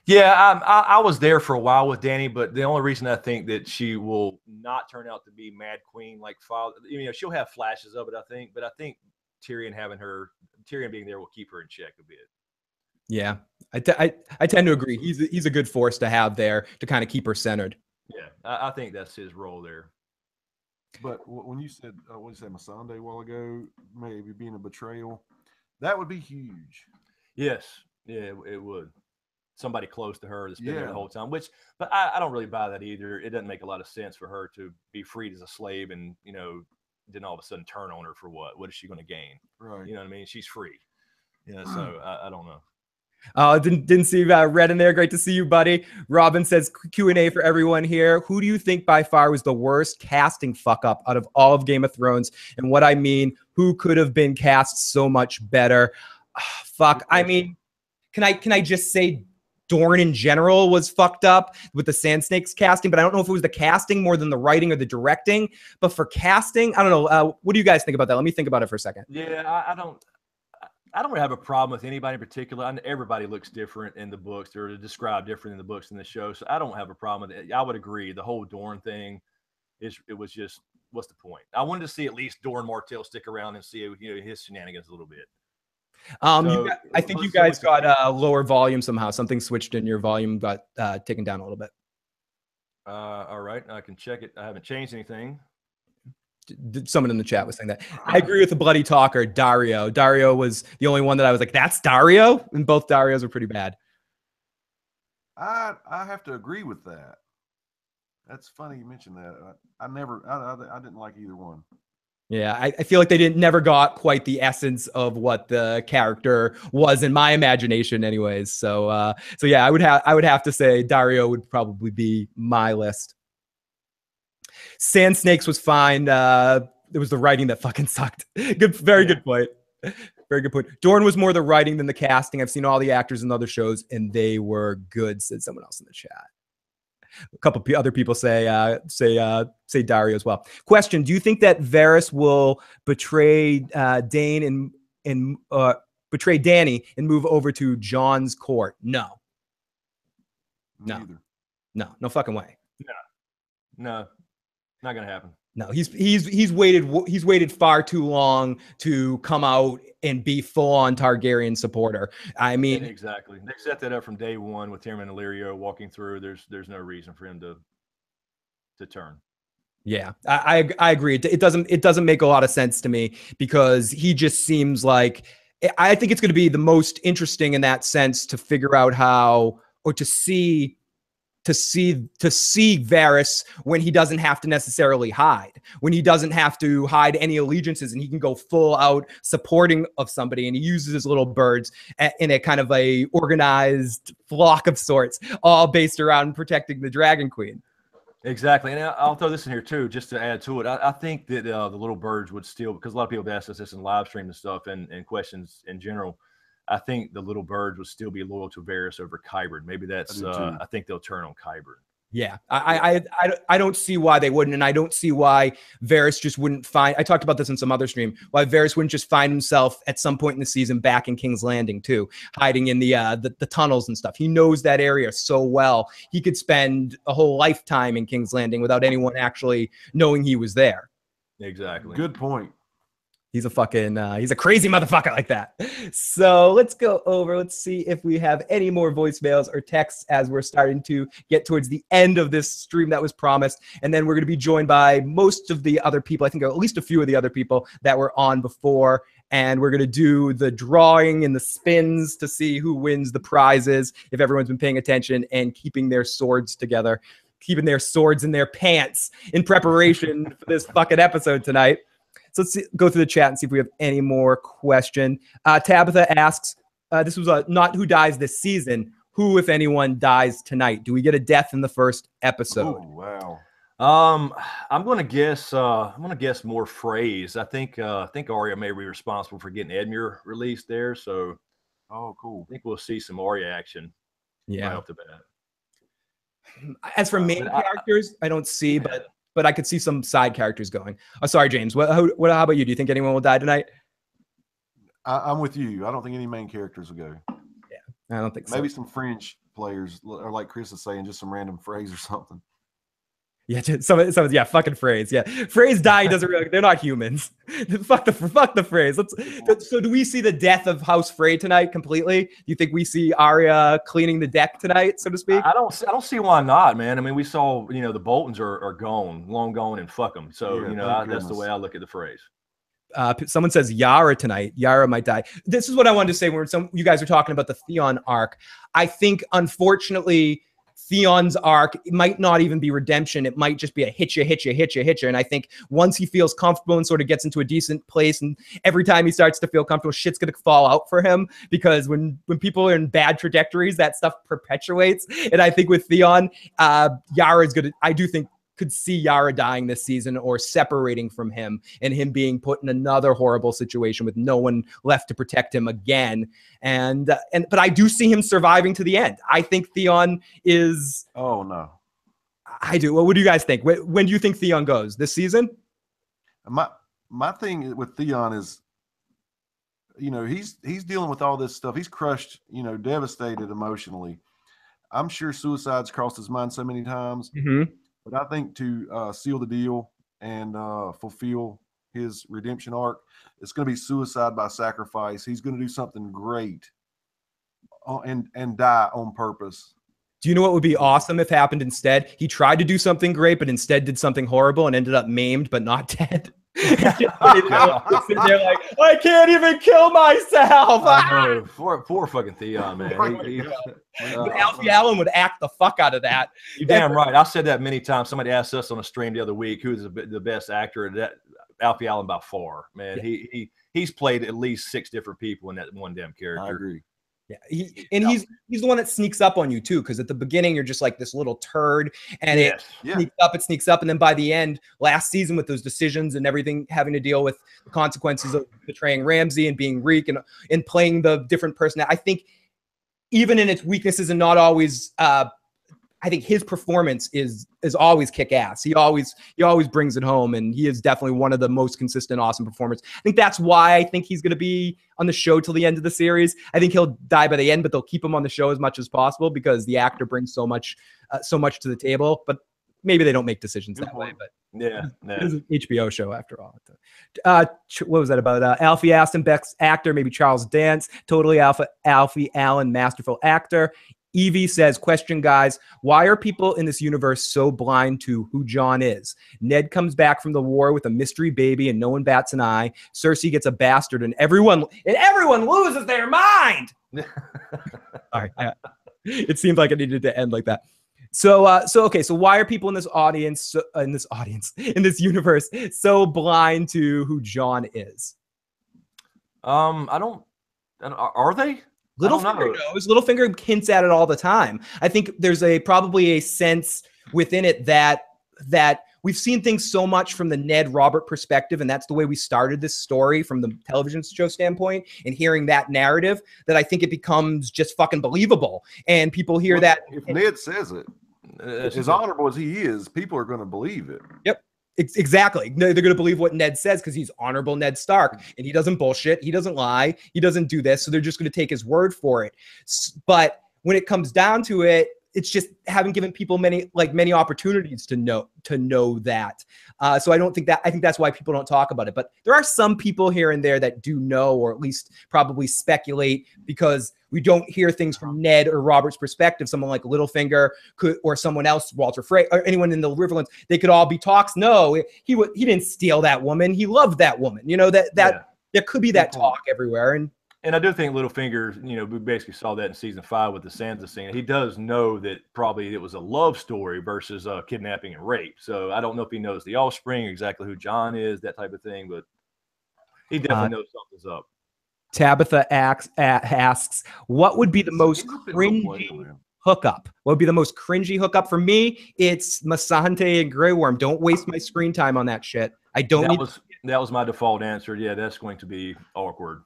Yeah, I was there for a while with Dany, but the only reason I think that she will not turn out to be Mad Queen like father, she'll have flashes of it, I think, but I think Tyrion being there will keep her in check a bit. Yeah, I tend to agree. He's a good force to have there to kind of keep her centered. Yeah, I think that's his role there. But when you said, what did you say, Melisandre a while ago, maybe being a betrayal, that would be huge. Yes, yeah, it would. Somebody close to her that's been there the whole time, but I don't really buy that either. It doesn't make a lot of sense for her to be freed as a slave and, then all of a sudden turn on her for what? What is she going to gain? Right. You know what I mean? She's free. Yeah, so I don't know. Didn't see Red in there. Great to see you, buddy. Robin says Q&A for everyone here. Who do you think by far was the worst casting fuck up out of all of Game of Thrones? And what I mean, who could have been cast so much better? Fuck. I mean, can I just say Dorne in general was fucked up with the Sand Snakes casting, but I don't know if it was the casting more than the writing or the directing. But for casting, I don't know. What do you guys think about that? Let me think about it for a second. Yeah, I don't really have a problem with anybody in particular. Everybody looks different in the books. They're described different in the books and the show. So I don't have a problem with it. I would agree. The whole Dorne thing, it was just, what's the point? I wanted to see at least Dorne Martell stick around and see his shenanigans a little bit. I think you guys got a lower volume somehow. Something switched and your volume got taken down a little bit. All right. I can check it. I haven't changed anything. Someone in the chat was saying that. I agree with the bloody talker, Dario. Dario was the only one that I was like, that's Dario? And both Darios were pretty bad. I have to agree with that. That's funny you mentioned that. I didn't like either one. Yeah, I feel like they never got quite the essence of what the character was in my imagination anyways. So yeah, I would have to say Dario would probably be my list. Sand Snakes was fine. It was the writing that fucking sucked. Very good point. Very good point. Dorne was more the writing than the casting. I've seen all the actors in other shows, and they were good, said someone else in the chat. A couple other people say Dario as well. Question: do you think that Varys will betray Dany and move over to Jon's court? No. No fucking way. No. Not gonna happen. No, he's waited far too long to come out and be full on Targaryen supporter. I mean, exactly. They set that up from day one with him and Illyrio walking through. There's no reason for him to turn. Yeah, I agree. It doesn't make a lot of sense to me because he just seems like, I think it's going to be the most interesting in that sense to figure out how, or to see Varys when he doesn't have to necessarily hide, when he doesn't have to hide any allegiances and he can go full out supporting of somebody, and he uses his little birds in a kind of a organized flock of sorts, all based around protecting the Dragon Queen. Exactly. And I'll throw this in here too, just to add to it. I think that the little birds would still, because a lot of people have asked us this in live stream and stuff and questions in general. I think the little birds would still be loyal to Varys over Qyburn. Maybe that's, I think they'll turn on Qyburn. Yeah, I don't see why they wouldn't, and I don't see why Varys just wouldn't find. I talked about this in some other stream. Why Varys wouldn't just find himself at some point in the season back in King's Landing too, hiding in the tunnels and stuff. He knows that area so well. He could spend a whole lifetime in King's Landing without anyone actually knowing he was there. Exactly. Good point. He's a fucking, he's a crazy motherfucker like that. So let's go over. Let's see if we have any more voicemails or texts as we're starting to get towards the end of this stream that was promised. And then we're going to be joined by most of the other people. I think at least a few of the other people that were on before. And we're going to do the drawing and the spins to see who wins the prizes, if everyone's been paying attention and keeping their swords together, keeping their swords in their pants in preparation for this fucking episode tonight. So let's go through the chat and see if we have any more question. Tabitha asks, this was not who dies this season, who, if anyone, dies tonight? Do we get a death in the first episode? Oh, wow. I'm gonna guess more Phrase. I think Arya may be responsible for getting Edmure released there. So Cool. I think we'll see some Arya action. Yeah. Right off the bat. As for main characters, I don't see, but I could see some side characters going. Oh, sorry, James. How about you? Do you think anyone will die tonight? I'm with you. I don't think any main characters will go. Yeah, I don't think so. Maybe some fringe players, or like Chris is saying, just some random Phrase or something. Yeah, yeah, fucking Phrase. Yeah, Phrase dying doesn't really. They're not humans. fuck the Phrase. So do we see the death of House Frey tonight completely? Do you think we see Arya cleaning the deck tonight, so to speak? I don't see why not, man. I mean, we saw the Boltons are gone, long gone, and fuck them. So that's the way I look at the Phrase. Someone says Yara tonight. Yara might die. This is what I wanted to say when you guys were talking about the Theon arc. I think, unfortunately, Theon's arc might not even be redemption. It might just be a hit you. And I think once he feels comfortable and sort of gets into a decent place, and every time he starts to feel comfortable, shit's going to fall out for him, because when people are in bad trajectories, that stuff perpetuates. And I think with Theon, Yara is going to, I do think, could see Yara dying this season or separating from him and him being put in another horrible situation with no one left to protect him again. But I do see him surviving to the end. I think Theon is. Oh no, I do. Well, what do you guys think? When do you think Theon goes this season? My thing with Theon is, he's dealing with all this stuff. He's crushed, devastated emotionally. I'm sure suicide's crossed his mind so many times. Mm-hmm. But I think to seal the deal and fulfill his redemption arc, it's going to be suicide by sacrifice. He's going to do something great and die on purpose. Do you know what would be awesome if happened instead? He tried to do something great, but instead did something horrible and ended up maimed but not dead. Sitting there like, I can't even kill myself. Poor fucking Theon, man. Alfie Allen would act the fuck out of that. You're damn right. I said that many times. Somebody asked us on a stream the other week who's the best actor. That Alfie Allen by far, man. Yeah. He's played at least 6 different people in that one damn character. I agree. Yeah, he's the one that sneaks up on you too, because at the beginning you're just like this little turd, and it sneaks up, and then by the end, last season with those decisions and everything, having to deal with the consequences of betraying Ramsay and being Reek and playing the different person, I think even in its weaknesses and not always, I think his performance is always kick ass. He always brings it home, and he is definitely one of the most consistent, awesome performers. I think that's why I think he's going to be on the show till the end of the series. I think he'll die by the end, but they'll keep him on the show as much as possible because the actor brings so much to the table. But maybe they don't make decisions that way. But it's an HBO show after all. What was that about? Alfie Aston, Beck's actor, maybe Charles Dance. Totally Alfie Allen, masterful actor. Evie says, question, guys, why are people in this universe so blind to who Jon is? Ned comes back from the war with a mystery baby and no one bats an eye. Cersei gets a bastard and everyone loses their mind. All right. It seemed like it needed to end like that. So why are people in this universe so blind to who Jon is? Are they? Littlefinger knows. Littlefinger hints at it all the time. I think there's probably a sense within it that we've seen things so much from the Ned Robert perspective, and that's the way we started this story from the television show standpoint, and hearing that narrative, that I think it becomes just fucking believable. And people hear that. If Ned says it, as honorable as he is, people are going to believe it. Yep. Exactly. They're going to believe what Ned says because he's honorable Ned Stark, and he doesn't bullshit. He doesn't lie. He doesn't do this. So they're just going to take his word for it. But when it comes down to it, it's just haven't given people many opportunities to know that. So I think that's why people don't talk about it. But there are some people here and there that do know, or at least probably speculate, because we don't hear things from Ned or Robert's perspective. Someone like Littlefinger or someone else, Walter Frey, or anyone in the Riverlands, they could all be talks. No, he didn't steal that woman. He loved that woman. You know, there could be that talk everywhere. And I do think Littlefinger, you know, we basically saw that in season 5 with the Sansa scene. He does know that probably it was a love story versus kidnapping and rape. So I don't know if he knows the offspring, exactly who Jon is, that type of thing, but he definitely knows something's up. Tabitha asks, what would be the most cringy hookup? What would be the most cringy hookup? For me, it's Melisandre and Grey Worm. Don't waste my screen time on that shit. That was my default answer. Yeah, that's going to be awkward.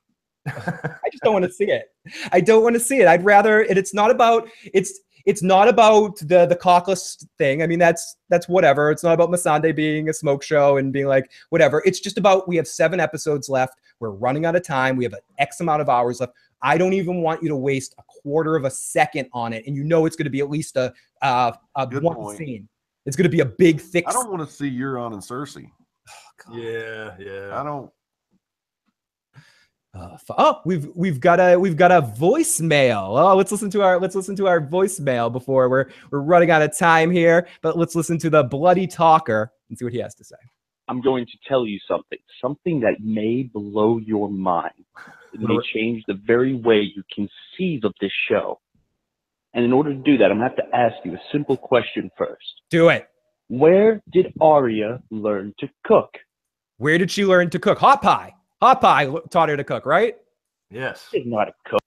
I just don't want to see it. I don't want to see it. I'd rather it's not about the cockless thing. I mean, that's whatever. It's not about Melisandre being a smoke show and being like whatever. It's just about, we have 7 episodes left. We're running out of time. We have an X amount of hours left. I don't even want you to waste a quarter of a second on it. And you know it's going to be at least a one scene. It's going to be a big, thick. I don't want to see Euron and Cersei. Oh, yeah. I don't. We've got a voicemail. Oh, let's listen to our voicemail before we're running out of time here. But let's listen to the bloody talker and see what he has to say. I'm going to tell you something that may blow your mind. It may change the very way you conceive of this show. And in order to do that, I'm going to have to ask you a simple question first. Do it. Where did Arya learn to cook? Where did she learn to cook? Hot pie. Hot pie taught her to cook, right? Yes. She didn't know how to cook.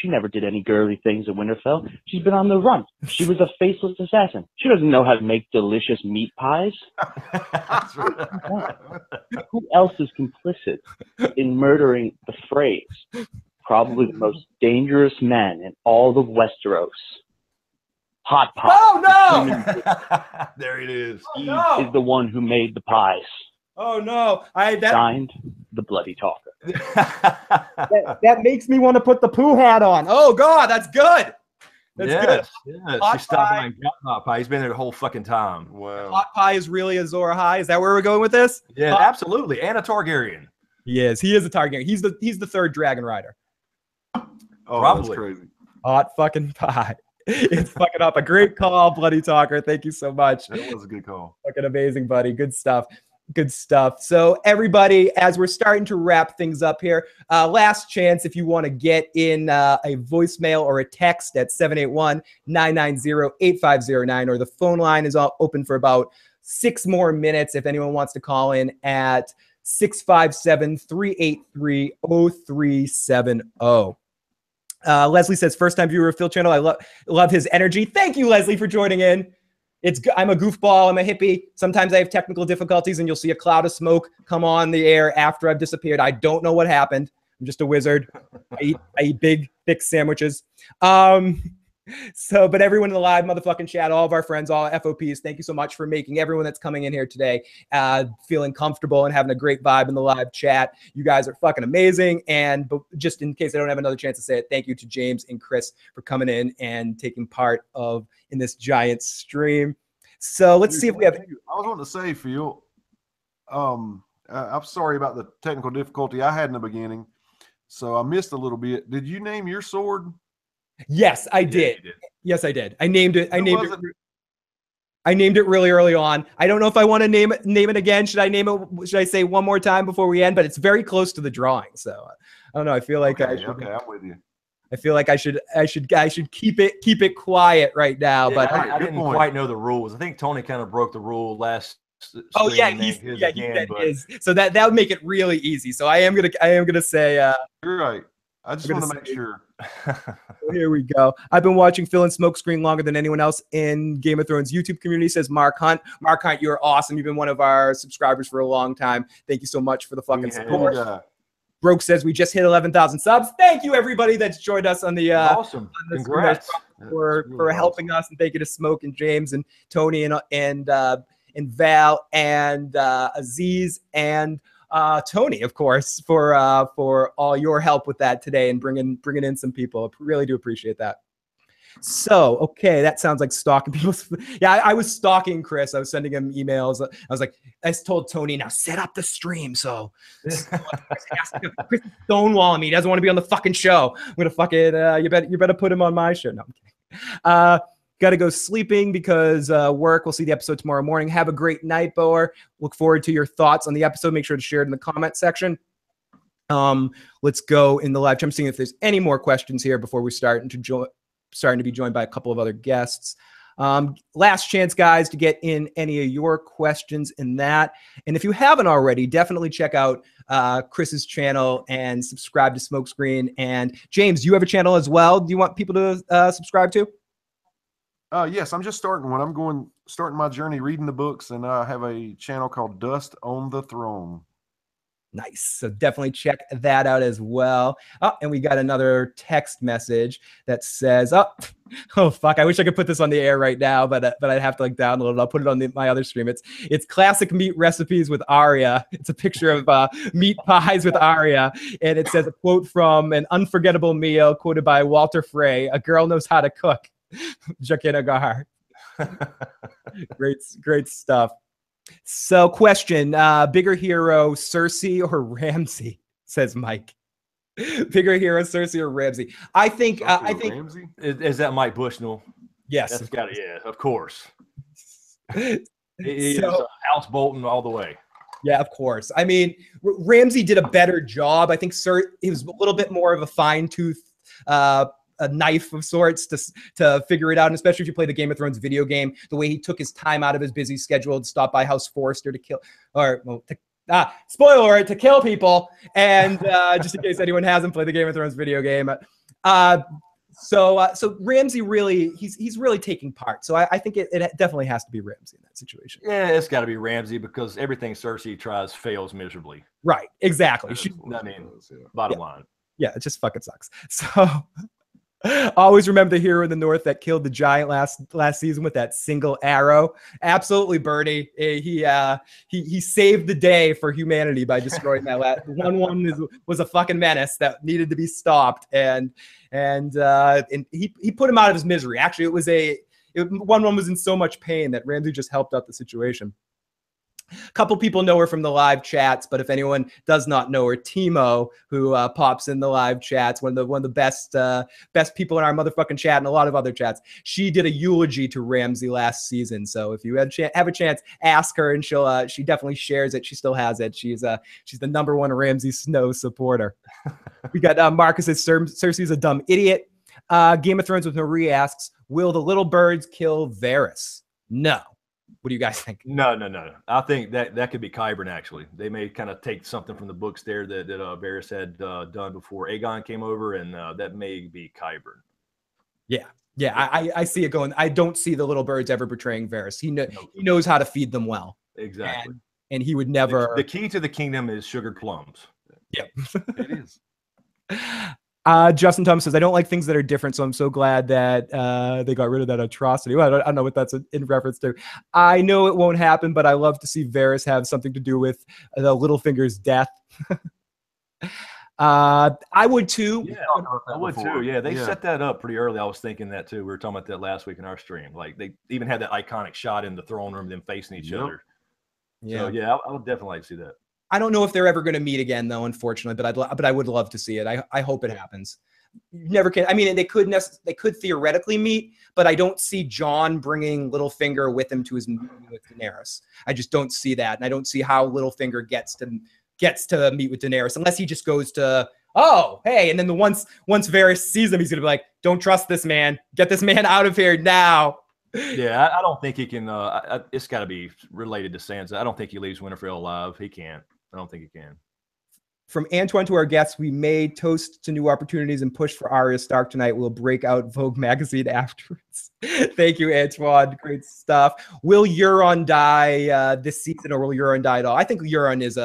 She never did any girly things at Winterfell. She's been on the run. She was a faceless assassin. She doesn't know how to make delicious meat pies. Who else is complicit in murdering the Freys? Probably the most dangerous man in all of Westeros. Hot pie. Oh, no! There it is. He is the one who made the pies. Oh, no. Signed, the bloody talker. that makes me want to put the poo hat on. Oh, God, that's good. That's good. Yes. Hot She's stopping and got hot pie. He's been there the whole fucking time. Wow. Hot pie is really Azor Ahai. Is that where we're going with this? Yeah, absolutely. And a Targaryen. He is. He is a Targaryen. He's the third dragon rider. Oh, probably. That's crazy. Hot fucking pie. It's fucking up. A great call, bloody talker. Thank you so much. That was a good call. Fucking amazing, buddy. Good stuff. Good stuff. So everybody, as we're starting to wrap things up here, last chance if you want to get in a voicemail or a text at 781-990-8509, or the phone line is all open for about 6 more minutes if anyone wants to call in at 657-383-0370. Leslie says, first time viewer of Phil channel. I love his energy. Thank you, Leslie, for joining in. I'm a goofball. I'm a hippie. Sometimes I have technical difficulties and you'll see a cloud of smoke come on the air after I've disappeared. I don't know what happened. I'm just a wizard. I eat big, thick sandwiches. But everyone in the live motherfucking chat, all of our friends, all FOPs, thank you so much for making everyone that's coming in here today feeling comfortable and having a great vibe in the live chat. You guys are fucking amazing. And just in case I don't have another chance to say it, thank you to James and Chris for coming in and taking part in this giant stream. So let's see if we have. I was wanting to say, Phil, I'm sorry about the technical difficulty I had in the beginning. So I missed a little bit. Did you name your sword? Yes, I did. Yeah, yes, I did. I named it. I named it really early on. I don't know if I want to name it again. Should I say one more time before we end? But it's very close to the drawing. So I don't know. I feel like okay, I'm with you. I feel like I should keep it quiet right now. Yeah, but I didn't quite know the rules. I think Tony kind of broke the rule last. Oh yeah, he said his. So that would make it really easy. So I am gonna say. You're right. I just want to make sure. Here we go. I've been watching Phil and SmokeScreen longer than anyone else in Game of Thrones YouTube community, says Mark Hunt. Mark Hunt, you're awesome. You've been one of our subscribers for a long time. Thank you so much for the fucking support. Broke says we just hit 11,000 subs. Thank you everybody that's joined us on the awesome. On Congrats for helping us, and thank you to Smoke and James and Tony and Val and Aziz and Tony, of course, for all your help with that today and bringing in some people. I really do appreciate that. So, okay, that sounds like stalking people. Yeah, I was stalking Chris. I was sending him emails. I was like, I told Tony, now set up the stream. So Chris is stonewalling me. He doesn't want to be on the fucking show. I'm gonna fucking you better put him on my show. No, I'm kidding. Got to go sleeping because work. We'll see the episode tomorrow morning. Have a great night, Boer. Look forward to your thoughts on the episode. Make sure to share it in the comment section. Let's go in the live chat. I'm seeing if there's any more questions here before we starting to be joined by a couple of other guests. Last chance, guys, to get in any of your questions in that. And if you haven't already, definitely check out Chris's channel and subscribe to SmokeScreen. And James, you have a channel as well. Do you want people to subscribe to? Yes, I'm just starting one. I'm starting my journey reading the books, and I have a channel called Dust on the Throne. Nice. So definitely check that out as well. Oh, and we got another text message that says, oh fuck, I wish I could put this on the air right now, but I'd have to like download it. I'll put it on my other stream. It's classic meat recipes with Arya. It's a picture of meat pies with Arya, and it says a quote from An Unforgettable Meal, quoted by Walter Frey: "A girl knows how to cook." Jakinagar. Great stuff. So, question: bigger hero, Cersei or Ramsay? Says Mike. Bigger hero, Cersei or Ramsay? I think. I think. Ramsay? Is that Mike Bushnell? Yes, that's got it. Yeah, of course. He is House Bolton all the way. Yeah, of course. I mean, Ramsay did a better job. I think he was a little bit more of a fine-tooth. A knife of sorts to figure it out, and especially if you play the Game of Thrones video game, the way he took his time out of his busy schedule to stop by House Forrester to kill, spoiler alert, to kill people, and just in case anyone hasn't played the Game of Thrones video game. So Ramsay really, he's really taking part. So I think it definitely has to be Ramsay in that situation. Yeah, it's got to be Ramsay because everything Cersei tries fails miserably. Right, exactly. Bottom line. Yeah, it just fucking sucks. So always remember the hero in the north that killed the giant last season with that single arrow. Absolutely, Bernie. He saved the day for humanity by destroying that last 1-1 was a fucking menace that needed to be stopped, and he put him out of his misery. Actually, 1-1 was in so much pain that Ramsay just helped out the situation. A couple people know her from the live chats, but if anyone does not know her, Timo, who pops in the live chats, one of the best people in our motherfucking chat and a lot of other chats, she did a eulogy to Ramsay last season. So if you have a chance, ask her, and she definitely shares it. She still has it. She's the #1 Ramsay Snow supporter. We got Marcus says Cersei's a dumb idiot. Game of Thrones with Marie asks, will the little birds kill Varys? No. What do you guys think? No. I think that could be Qyburn, actually. They may kind of take something from the books there that Varys had done before Aegon came over, and that may be Qyburn. Yeah, I see it going. I don't see the little birds ever betraying Varys. He knows how to feed them well. Exactly. And he would never. The key to the kingdom is sugared plums. Yep. It is. Justin Thomas says, I don't like things that are different, so I'm so glad that they got rid of that atrocity. Well, I don't know what that's in reference to. I know it won't happen, but I love to see Varys have something to do with the Littlefinger's death. I would too. Yeah, I would too. Yeah, they set that up pretty early. I was thinking that too. We were talking about that last week in our stream. Like, they even had that iconic shot in the throne room, them facing each other. Yeah, so, yeah, I would definitely like to see that. I don't know if they're ever going to meet again, though, unfortunately. But I would love to see it. I hope it happens. You never can. I mean, they could theoretically meet, but I don't see Jon bringing Littlefinger with him to his meeting with Daenerys. I just don't see that, and I don't see how Littlefinger gets to meet with Daenerys unless he just goes to, oh, hey, and then once Varys sees him, he's going to be like, don't trust this man. Get this man out of here now. Yeah, I don't think he can. It's got to be related to Sansa. I don't think he leaves Winterfell alive. He can't. I don't think he can. From Antoine to our guests, we may toast to new opportunities and push for Arya Stark tonight. We'll break out Vogue magazine afterwards. Thank you, Antoine. Great stuff. Will Euron die this season, or will Euron die at all? I think Euron is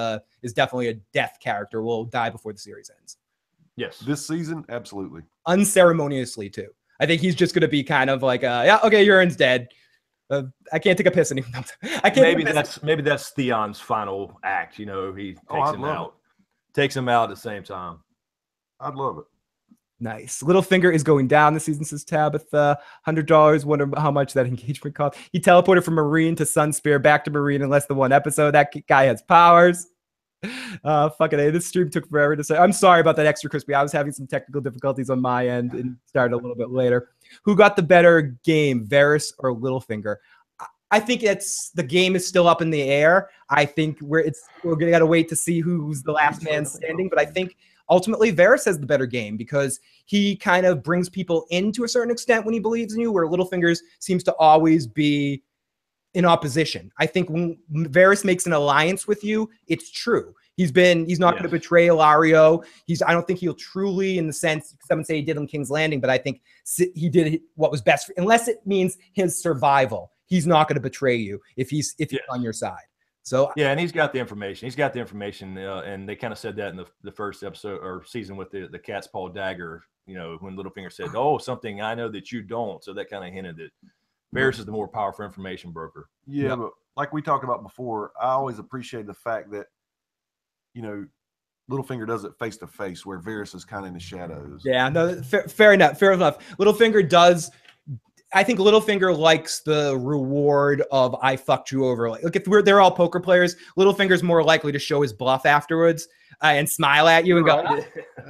definitely a death character. Will die before the series ends. Yes. This season, absolutely. Unceremoniously, too. I think he's just going to be kind of like, yeah, okay, Euron's dead. I can't take a piss anymore. I can't. Maybe that's Theon's final act. You know, he takes him out at the same time. I'd love it. Nice. Littlefinger is going down this season, says Tabitha. $100. Wonder how much that engagement cost. He teleported from Marine to Sunspear, back to Marine in less than one episode. That guy has powers. Fucking A. This stream took forever to say. I'm sorry about that extra crispy. I was having some technical difficulties on my end and started a little bit later. Who got the better game, Varys or Littlefinger? I think the game is still up in the air. I think we're gonna gotta wait to see who's the last man standing. But I think ultimately Varys has the better game because he kind of brings people in to a certain extent when he believes in you, where Littlefinger's seems to always be in opposition. I think when Varys makes an alliance with you, it's true. He's not going to betray Ilario. I don't think he'll truly, in the sense, some would say he did on King's Landing, but I think he did what was best unless it means his survival. He's not going to betray you if he's on your side. So yeah, and he's got the information. And they kind of said that in the first episode or season with the cat's paw dagger. You know, when Littlefinger said, "Oh, something I know that you don't," so that kind of hinted that Varys is the more powerful information broker. Yeah, but like we talked about before, I always appreciate the fact that, you know, Littlefinger does it face to face, where Varys is kind of in the shadows. Yeah, no, fair enough. Littlefinger does. I think Littlefinger likes the reward of "I fucked you over." Like, if they're all poker players, Littlefinger's more likely to show his bluff afterwards and smile at you and go,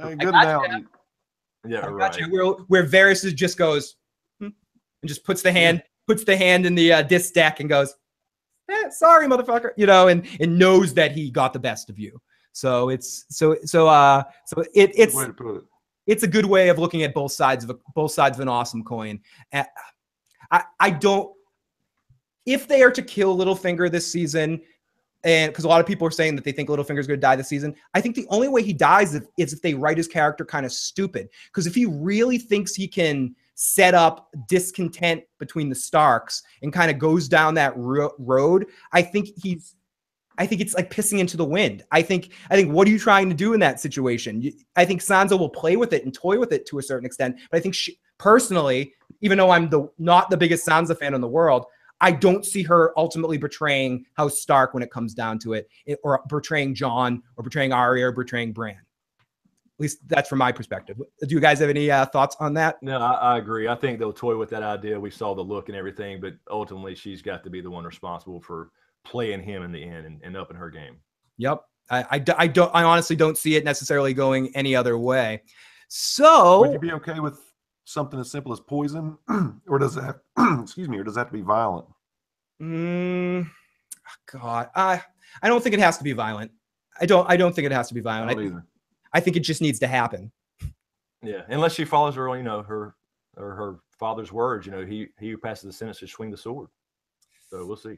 "Good analogy." Yeah, right. Where Varys just goes and just puts the hand in the disc deck and goes, "Sorry, motherfucker," you know, and knows that he got the best of you. So it's it's a good way of looking at both sides of an awesome coin. I don't. If they are to kill Littlefinger this season, and because a lot of people are saying that they think Littlefinger's going to die this season, I think the only way he dies is if they write his character kind of stupid. Because if he really thinks he can set up discontent between the Starks and kind of goes down that road, I think it's like pissing into the wind. I think what are you trying to do in that situation? I think Sansa will play with it and toy with it to a certain extent, but I think personally, even though I'm not the biggest Sansa fan in the world, I don't see her ultimately betraying House Stark when it comes down to it, or betraying Jon, or betraying Arya, or betraying Bran. At least that's from my perspective. Do you guys have any thoughts on that? No, I agree. I think they'll toy with that idea. We saw the look and everything, but ultimately she's got to be the one responsible for playing him in the end and upping her game. Yep. I honestly don't see it necessarily going any other way. So would you be okay with something as simple as poison, or does it have, or does it have to be violent? God, I don't think it has to be violent. I don't think it has to be violent. Either. I think it just needs to happen. Yeah, unless she follows her, her father's words. You know, he who passes the sentence should swing the sword. So we'll see.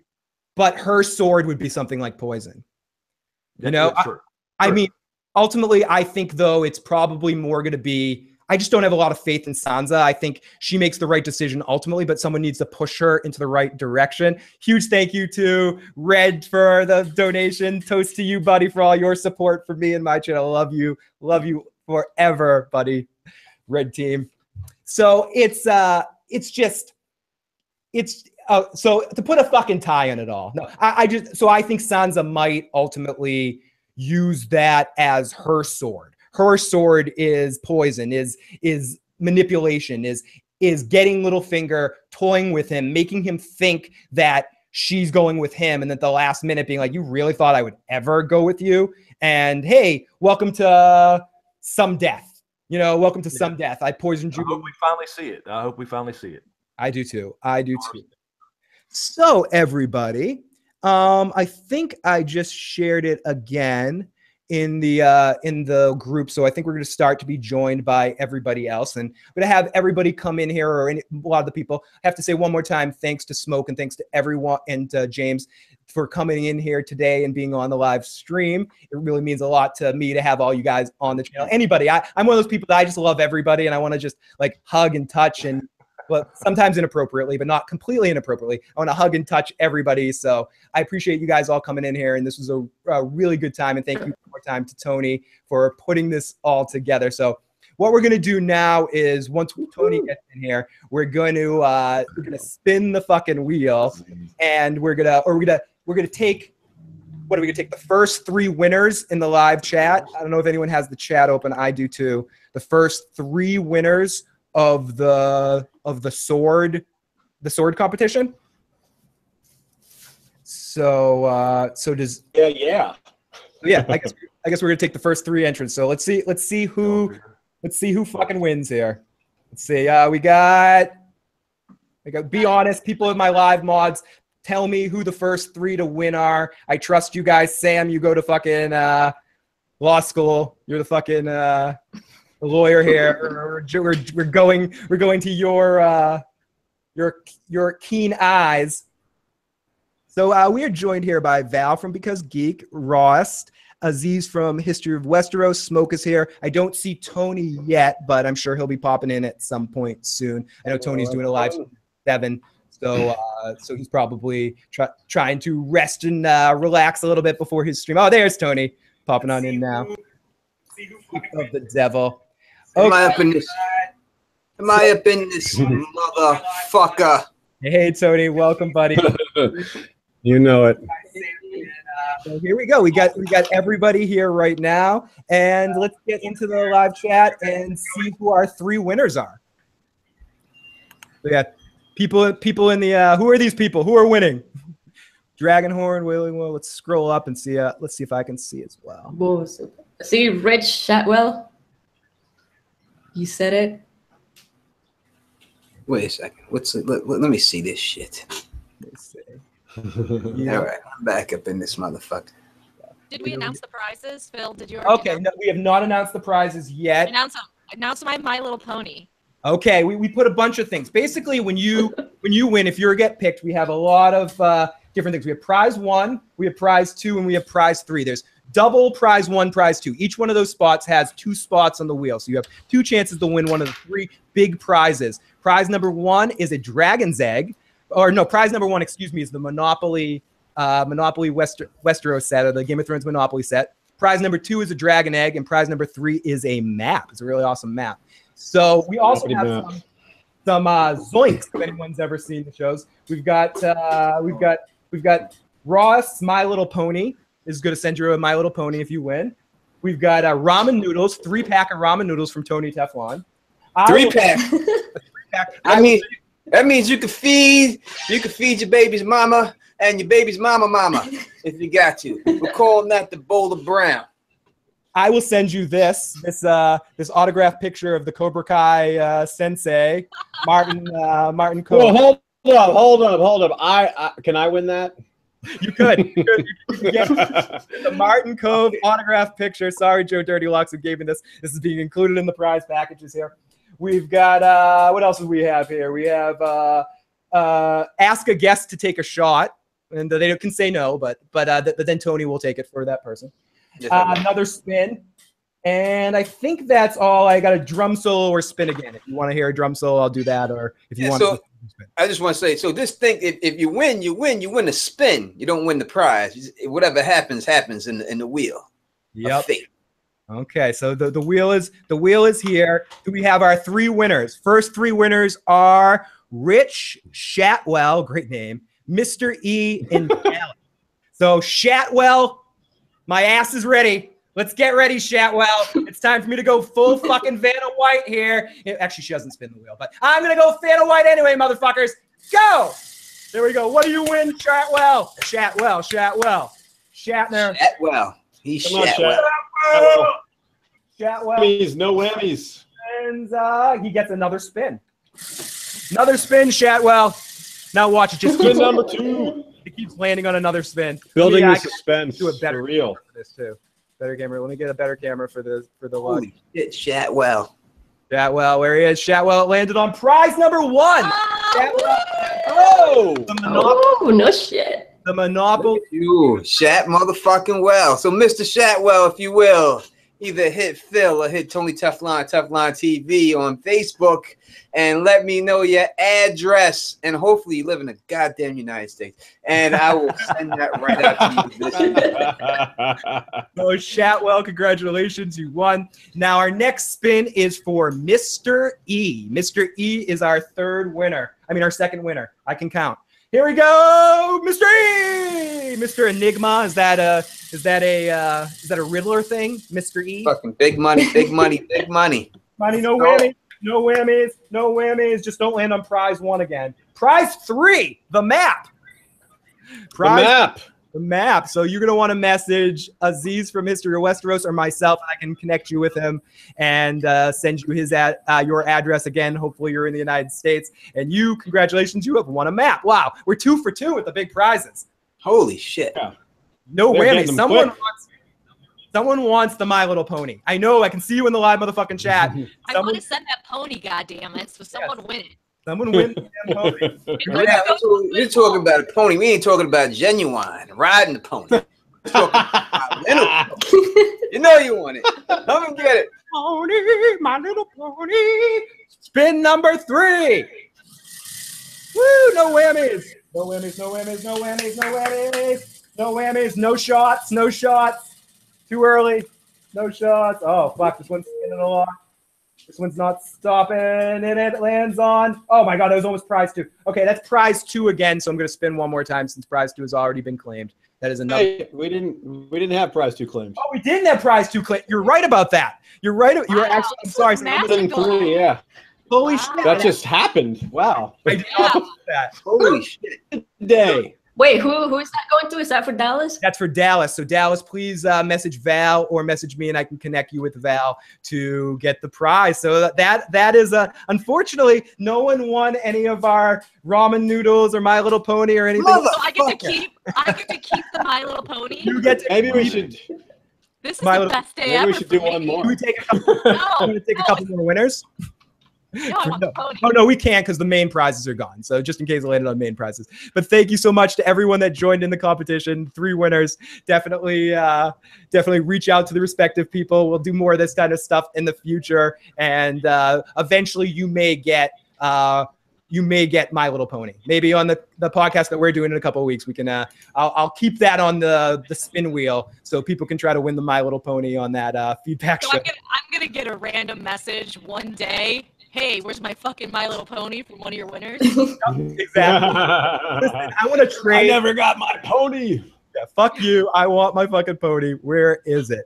But her sword would be something like poison. You know, sure. I mean, ultimately, I think though it's probably more going to be. I just don't have a lot of faith in Sansa. I think she makes the right decision ultimately, but someone needs to push her into the right direction. Huge thank you to Red for the donation. Toast to you, buddy, for all your support for me and my channel. Love you forever, buddy. Red team. So so to put a fucking tie on it all. No, I think Sansa might ultimately use that as her sword. Her sword is poison, is manipulation, is getting Littlefinger, toying with him, making him think that she's going with him, and at the last minute being like, "You really thought I would ever go with you? And hey, welcome to some death. You know, welcome to some death. I poisoned you." I hope we finally see it. I do too. So everybody, I think I just shared it again in the group. So I think we're going to start to be joined by everybody else, and I'm going to have everybody come in here, or a lot of the people. I have to say one more time, thanks to Smoke and thanks to everyone, and James for coming in here today and being on the live stream. It really means a lot to me to have all you guys on the channel. Anybody, I'm one of those people that I just love everybody, and I want to just like hug and touch, and but sometimes inappropriately, but not completely inappropriately. I want to hug and touch everybody. So I appreciate you guys all coming in here, and this was a really good time. And thank you one more time to Tony for putting this all together. So what we're gonna do now is, once Tony gets in here, we're gonna spin the fucking wheel, and we're gonna take what are we gonna take? The first 3 winners in the live chat. I don't know if anyone has the chat open. I do too. The first 3 winners of the sword competition. So does yeah. I guess we're gonna take the first 3 entrants. So let's see who fucking wins here. Let's see. We got. Be honest, people in my live mods. Tell me who the first 3 to win are. I trust you guys. Sam, you go to fucking law school. You're the fucking lawyer here. We're going to your keen eyes. So we are joined here by Val from Because Geek, Rawrist, Aziz from History of Westeros, Smoke is here. I don't see Tony yet, but I'm sure he'll be popping in at some point soon. I know Tony's doing a live stream at 7, so he's probably trying to rest and relax a little bit before his stream. Oh, there's Tony popping on in now. Of the devil. Okay. Am I up in this motherfucker? Hey, Tony, welcome, buddy. You know it. So here we go. We got everybody here right now, and let's get into the live chat and see who our 3 winners are. We got people in the who are these people? Who are winning? Dragonhorn, Wailing Well. Let's scroll up and see. Let's see if I can see as well. See, Rich Shatwell. You said it. Wait a second. Let me see this shit. Let's see. Yeah. All right, I'm back up in this motherfucker. Did we announce the prizes, Phil? Did you? Okay, no, we have not announced the prizes yet. Announce My Little Pony. Okay, we put a bunch of things. Basically, when you win, if you get picked, we have a lot of different things. We have prize 1, we have prize 2, and we have prize 3. There's double prize 1, prize 2. Each one of those spots has 2 spots on the wheel, so you have 2 chances to win one of the 3 big prizes. Prize number 1 is a dragon's egg. Or no, prize number 1, excuse me, is the Monopoly Westeros set, or the Game of Thrones Monopoly set. Prize number 2 is a dragon egg, and prize number 3 is a map. It's a really awesome map. So we also have some zoinks. If anyone's ever seen the shows, we've got Ross, My Little Pony is going to send you a My Little Pony if you win. We've got ramen noodles, 3-pack of ramen noodles from Tony Teflon. 3-pack. I mean. That means you can feed your baby's mama and your baby's mama if you got to. We're calling that the bowl of brown. I will send you this autographed picture of the Cobra Kai sensei, Martin Cove. Well, hold up. Can I win that? You could. You could get the Martin Cove autographed picture. Sorry, Joe Dirty Locks, who gave me this. This is being included in the prize packages here. We've got, what else do we have here? We have ask a guest to take a shot, and they can say no, but then Tony will take it for that person. Another spin, and I think that's all. I got a drum solo or spin again. If you want to hear a drum solo, I'll do that, or if you want to spin. I just want to say, so this thing, if you win, you win a spin. You don't win the prize. Whatever happens in the wheel. Yep. Okay, so the wheel is here. We have our 3 winners. First 3 winners are Rich Shatwell, great name, Mr. E, and Alex. So Shatwell, my ass is ready. Let's get ready, Shatwell. It's time for me to go full fucking Vanna White here. Actually, she doesn't spin the wheel, but I'm gonna go Vanna White anyway, motherfuckers. Go! There we go. What do you win, Shatwell? Shatner. Shatwell. He's Shatwell. Shatwell. Whammies, no whammies. And he gets another spin. Another spin, Shatwell. Now watch it. Just spin number 2. It keeps landing on another spin. Building the suspense. Do a better for real. For this too. Better camera. Let me get a better camera for the Holy shit, Shatwell. Shatwell, where he is. Shatwell landed on prize number 1. Oh, no shit. The Monopoly. You Shat motherfucking well. So Mr. Shatwell, if you will, either hit Phil or hit Tony Teflon, Teflon TV on Facebook, and let me know your address. And hopefully you live in the goddamn United States. And I will send that right out to you. So Shatwell, congratulations, you won. Now our next spin is for Mr. E. Mr. E is our 3rd winner. I mean, our 2nd winner. I can count. Here we go, Mr. E! Mr. Enigma. Is that a Riddler thing, Mr. E? Fucking big money, big money, big money. Money, no whammies, no whammies, no whammies. Just don't land on prize 1 again. Prize 3, the map. The map. So you're going to want to message Aziz from History of Westeros or myself, and I can connect you with him and send you his your address again. Hopefully you're in the United States. And congratulations, you have won a map. Wow, we're 2 for 2 with the big prizes. Holy shit. Yeah. No whammy. Someone wants the My Little Pony. I know, I can see you in the live motherfucking chat. I want to send that pony, goddammit, so someone win it. Someone win the damn pony. Yeah, we're talking about a pony. We ain't talking about genuine riding the pony. We're talking about little pony. You know you want it. Come and get it. Pony, My Little Pony. Spin number 3. Woo, no whammies. No whammies, no whammies, no whammies, no whammies. No whammies, no shots, no shots. Too early. No shots. Oh, fuck, this one's spinning a lot. This one's not stopping, and it lands on. Oh my God, that was almost prize 2. Okay, that's prize 2 again, so I'm going to spin one more time since prize 2 has already been claimed. That is another. Hey, we didn't have prize 2 claimed. Oh, we didn't have prize 2 claimed. You're right about that. You're right. You're actually. I'm sorry. Three, yeah. Holy shit. That just happened. Wow. I did not know that. Holy shit. Day. Wait, who is that going to? Is that for Dallas? That's for Dallas. So Dallas, please message Val or message me, and I can connect you with Val to get the prize. So that is unfortunately, no one won any of our ramen noodles or My Little Pony or anything. So I get to keep the My Little Pony. You get to. Maybe we should. This is the best day ever. Maybe we should do one more. Can we take a couple more winners? No, I want the pony. Oh no, we can't because the main prizes are gone. So just in case I landed on main prizes. But thank you so much to everyone that joined in the competition. 3 winners. Definitely reach out to the respective people. We'll do more of this kind of stuff in the future, and eventually you may get My Little Pony. Maybe on the podcast that we're doing in a couple of weeks, we can. I'll keep that on the spin wheel so people can try to win the My Little Pony on that feedback show. I'm gonna get a random message one day. Hey, where's my fucking My Little Pony from one of your winners? Exactly. Listen, I want to trade. I never got my pony. Yeah, fuck you. I want my fucking pony. Where is it?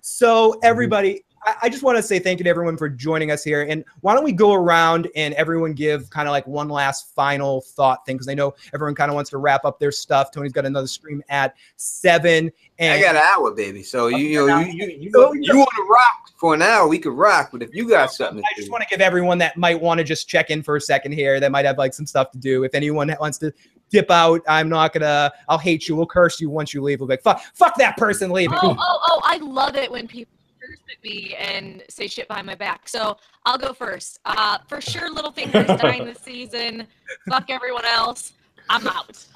So everybody, I just want to say thank you to everyone for joining us here. And why don't we go around and everyone give kind of like one last final thought thing, because I know everyone kind of wants to wrap up their stuff. Tony's got another stream at 7. And I got an hour, baby. So you want to rock for an hour, we could rock. But if you got something, I just want to give everyone that might want to just check in for a second here, that might have like some stuff to do. If anyone wants to dip out, I'll hate you. We'll curse you once you leave. We'll be like, fuck that person leaving. Oh, I love it when people curse at me and say shit behind my back. So I'll go first. For sure, Littlefinger is dying this season. Fuck everyone else. I'm out.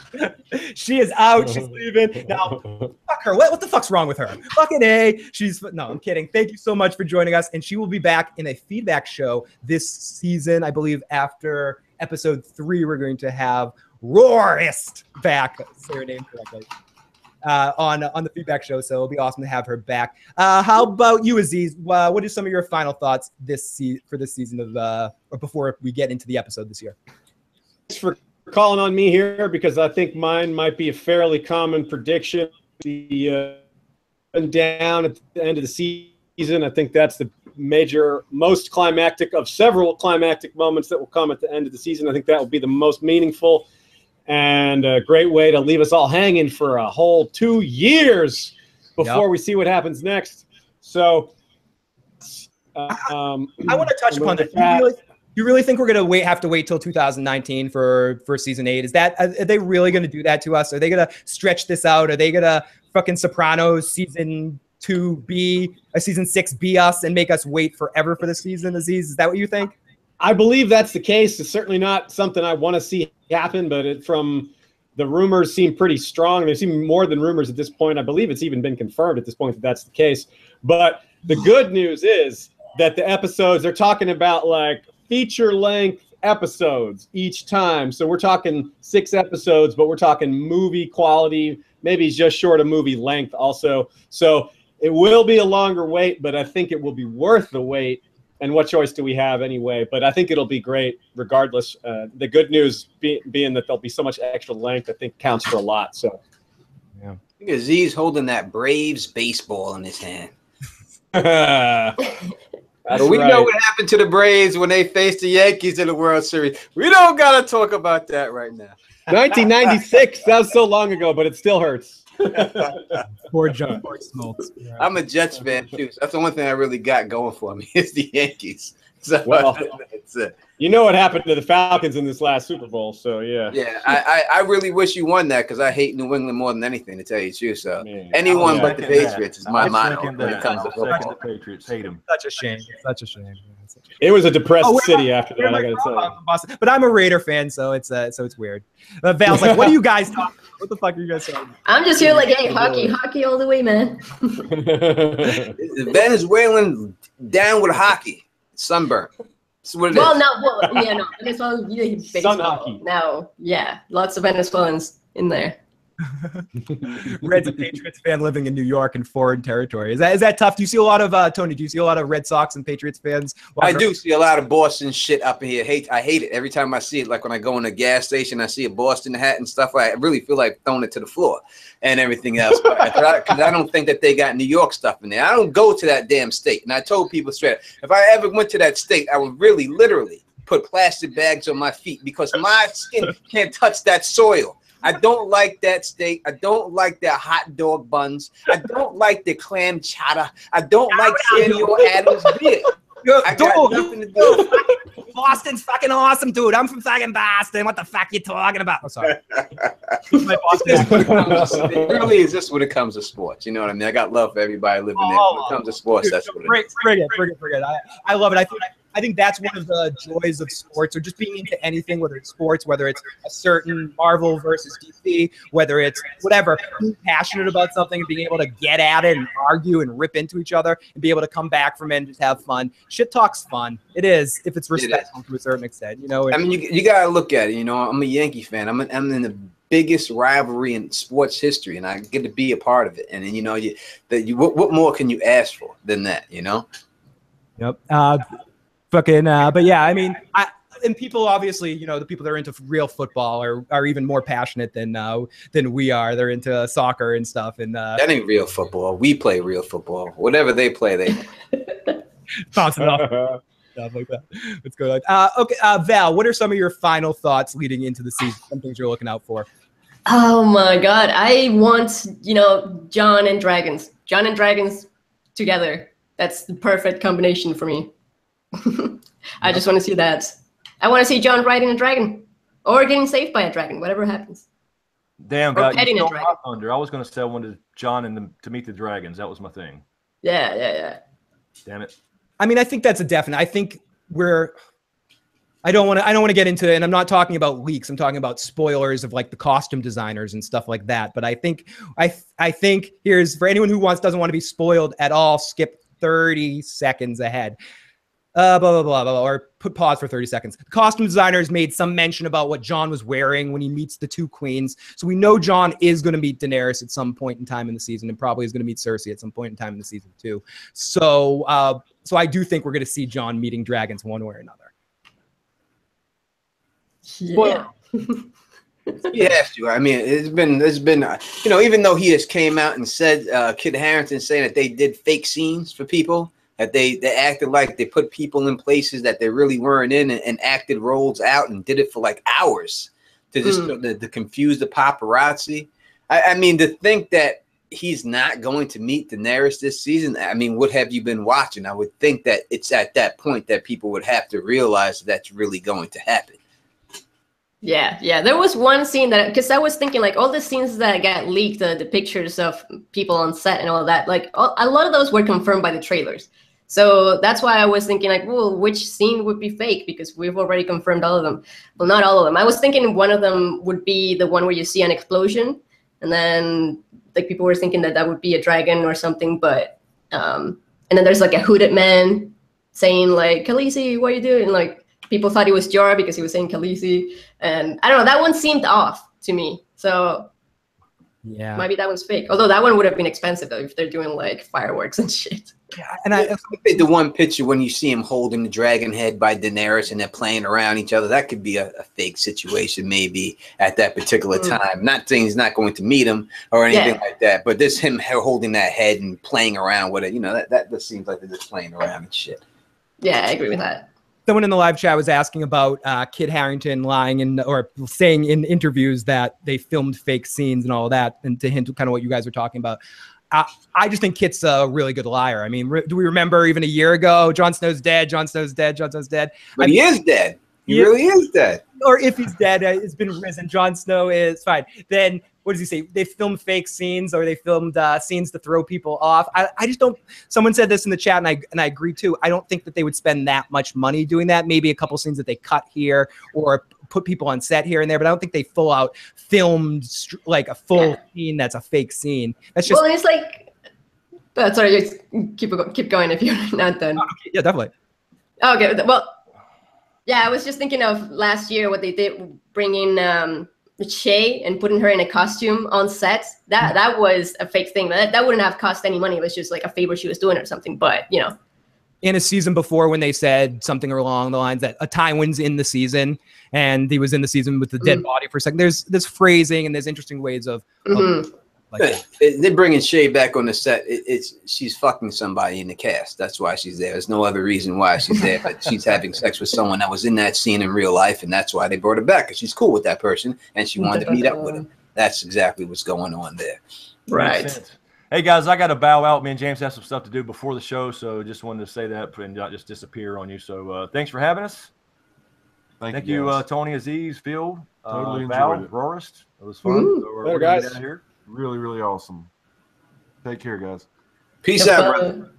She is out. She's leaving. Now, fuck her. What the fuck's wrong with her? Fucking A. No, I'm kidding. Thank you so much for joining us. And she will be back in a feedback show this season. I believe after episode 3, we're going to have Rawrist back. Say her name correctly. On the feedback show, so it'll be awesome to have her back. How about you, Aziz? What are some of your final thoughts for this season of or before we get into the episode this year? Thanks for calling on me here, because I think mine might be a fairly common prediction. The and down at the end of the season, I think that's the most climactic of several climactic moments that will come at the end of the season. I think that will be the most meaningful and a great way to leave us all hanging for a whole 2 years before we see what happens next. So I want to touch upon that. You really think we're going to have to wait till 2019 for season 8? Are they really going to do that to us? Are they going to stretch this out? Are they going to fucking Sopranos season 2 be a season 6 be us and make us wait forever for the season, Aziz? Is that what you think? I believe that's the case. It's certainly not something I want to see happen, but from the rumors seem pretty strong. There seem more than rumors at this point. I believe it's even been confirmed at this point that that's the case. But the good news is that the episodes, they're talking about like feature-length episodes each time. So we're talking 6 episodes, but we're talking movie quality, maybe just short of movie length also. So it will be a longer wait, but I think it will be worth the wait. And what choice do we have anyway? But I think it'll be great regardless. The good news being that there'll be so much extra length, I think counts for a lot. So, yeah. Look at Z's holding that Braves baseball in his hand. But we know what happened to the Braves when they faced the Yankees in the World Series. We don't got to talk about that right now. 1996. That was so long ago, but it still hurts. Poor John. Poor Smoltz. Yeah. I'm a Jets fan too. So that's the one thing I really got going for me is the Yankees. So well, that's it. You know what happened to the Falcons in this last Super Bowl, so yeah. Yeah, I really wish you won that because I hate New England more than anything, to tell you the truth. So anyone but the Patriots is my motto when it comes to football. The Patriots hate them. Such a shame. Such a shame. It was a depressed city after that. I gotta tell you. But I'm a Raider fan, so it's weird. Val's like, what are you guys talking about? What the fuck are you guys talking about? I'm just here like, hey, hockey all the way, man. Venezuelan down with hockey, sunburn. That's what it is. Venezuela, sun hockey. Now, yeah, lots of Venezuelans in there. Red's a Patriots fan living in New York in foreign territory. Is that tough? Do you see a lot of Tony? Do you see a lot of Red Sox and Patriots fans? I do see a lot of Boston shit up in here. I hate it every time I see it. Like when I go in a gas station, I see a Boston hat and stuff. I really feel like throwing it to the floor and everything else. Because I don't think that they got New York stuff in there. I don't go to that damn state. And I told people straight, if I ever went to that state, I would really, literally put plastic bags on my feet because my skin can't touch that soil. I don't like that steak. I don't like their hot dog buns. I don't like their clam chowder. I don't like Samuel Adams beer. I got nothing to do. Boston's fucking awesome, dude. I'm from fucking Boston. What the fuck you talking about? I'm sorry. It really is just when it comes to sports. You know what I mean? I got love for everybody living there. When it comes to sports, that's what it is. Forget it. I love it. I think that's one of the joys of sports, or just being into anything, whether it's sports, whether it's a certain Marvel versus DC, whether it's whatever, being passionate about something and being able to get at it and argue and rip into each other and be able to come back from it and just have fun. Shit talk's fun. It is, if it's respectful to a certain extent, you know. I mean, you gotta look at it. You know, I'm a Yankee fan. I'm in the biggest rivalry in sports history, and I get to be a part of it. And then, you know, what more can you ask for than that? You know. Yep. But yeah, I mean, and people obviously, you know, the people that are into real football are even more passionate than we are. They're into soccer and stuff. And that ain't real football. We play real football. Whatever they play, they bouncing off stuff like that. What's going on? Okay, Val, what are some of your final thoughts leading into the season? Some things you're looking out for. Oh my God, I want, you know, Jon and dragons together. That's the perfect combination for me. I just want to see that. I want to see Jon riding a dragon or getting saved by a dragon, whatever happens. Damn, God, you stole my thunder. I was going to say I wanted Jon and to meet the dragons. That was my thing. Yeah. Damn it. I mean, I think that's a definite. I think I don't want to get into it, and I'm not talking about leaks. I'm talking about spoilers of like the costume designers and stuff like that. But I think here's for anyone who doesn't want to be spoiled at all. Skip 30 seconds ahead. Blah, blah, blah, blah, or put pause for 30 seconds. The costume designers made some mention about what Jon was wearing when he meets the two queens. So we know Jon is going to meet Daenerys at some point in time in the season, and probably is going to meet Cersei at some point in time in the season too. So I do think we're going to see Jon meeting dragons one way or another. Yeah. He has to. I mean, it's been, you know, even though he has came out and said, Kit Harington saying that they did fake scenes for people, that they acted like they put people in places that they really weren't in and acted roles out and did it for like hours to just to confuse the paparazzi. I mean, to think that he's not going to meet Daenerys this season, I mean, what have you been watching? I would think that it's at that point that people would have to realize that's really going to happen. Yeah. There was one scene that, because I was thinking like all the scenes that got leaked, the pictures of people on set and all that, like a lot of those were confirmed by the trailers. So that's why I was thinking like, well, which scene would be fake? Because we've already confirmed all of them. Well, not all of them. I was thinking one of them would be the one where you see an explosion. And then like people were thinking that would be a dragon or something. But, and then there's like a hooded man saying like, Khaleesi, what are you doing? Like people thought he was Jorah because he was saying Khaleesi. And I don't know, that one seemed off to me. So Yeah. Maybe that one's fake. Although that one would have been expensive though if they're doing like fireworks and shit. Yeah, and I think the one picture when you see him holding the dragon head by Daenerys and they're playing around each other, that could be a fake situation maybe at that particular time. Not saying he's not going to meet him or anything like that, but this him holding that head and playing around with it, you know, that just seems like they're just playing around and shit. Yeah, I agree with that. Someone in the live chat was asking about Kit Harington lying in or saying in interviews that they filmed fake scenes and all that, and to hint kind of what you guys were talking about. I just think Kit's a really good liar. I mean, do we remember even a year ago, Jon Snow's dead, Jon Snow's dead, Jon Snow's dead? But he is dead. He really is dead. Or if he's dead, it's been risen. Jon Snow is fine. Then what does he say? They filmed fake scenes, or they filmed scenes to throw people off. I just don't. Someone said this in the chat, and I agree too. I don't think that they would spend that much money doing that. Maybe a couple scenes that they cut here or put people on set here and there, but I don't think they full out filmed like a full scene that's a fake scene. That's just. Well, it's like. Sorry, just keep going if you're not done. Okay, yeah, definitely. Okay, well. Yeah, I was just thinking of last year what they did, bringing Shay and putting her in a costume on set. That was a fake thing. That wouldn't have cost any money. It was just like a favor she was doing or something. But you know, in a season before, when they said something along the lines that a Tywin's in the season and he was in the season with the dead body for a second. There's phrasing and there's interesting ways of like they're bringing Shay back on the set. She's fucking somebody in the cast. That's why she's there. There's no other reason why she's there. But she's having sex with someone that was in that scene in real life, and that's why they brought her back, because she's cool with that person and she wanted to meet up with him. That's exactly what's going on there. Right. Hey guys, I got to bow out. Me and James have some stuff to do before the show, so just wanted to say that and not just disappear on you. So thanks for having us. Thank you, Tony, Aziz, Phil, Totally Val, enjoyed it. Rawrist. It was fun. So we're guys. get out of here. Really, really awesome. Take care, guys. Peace out, brother.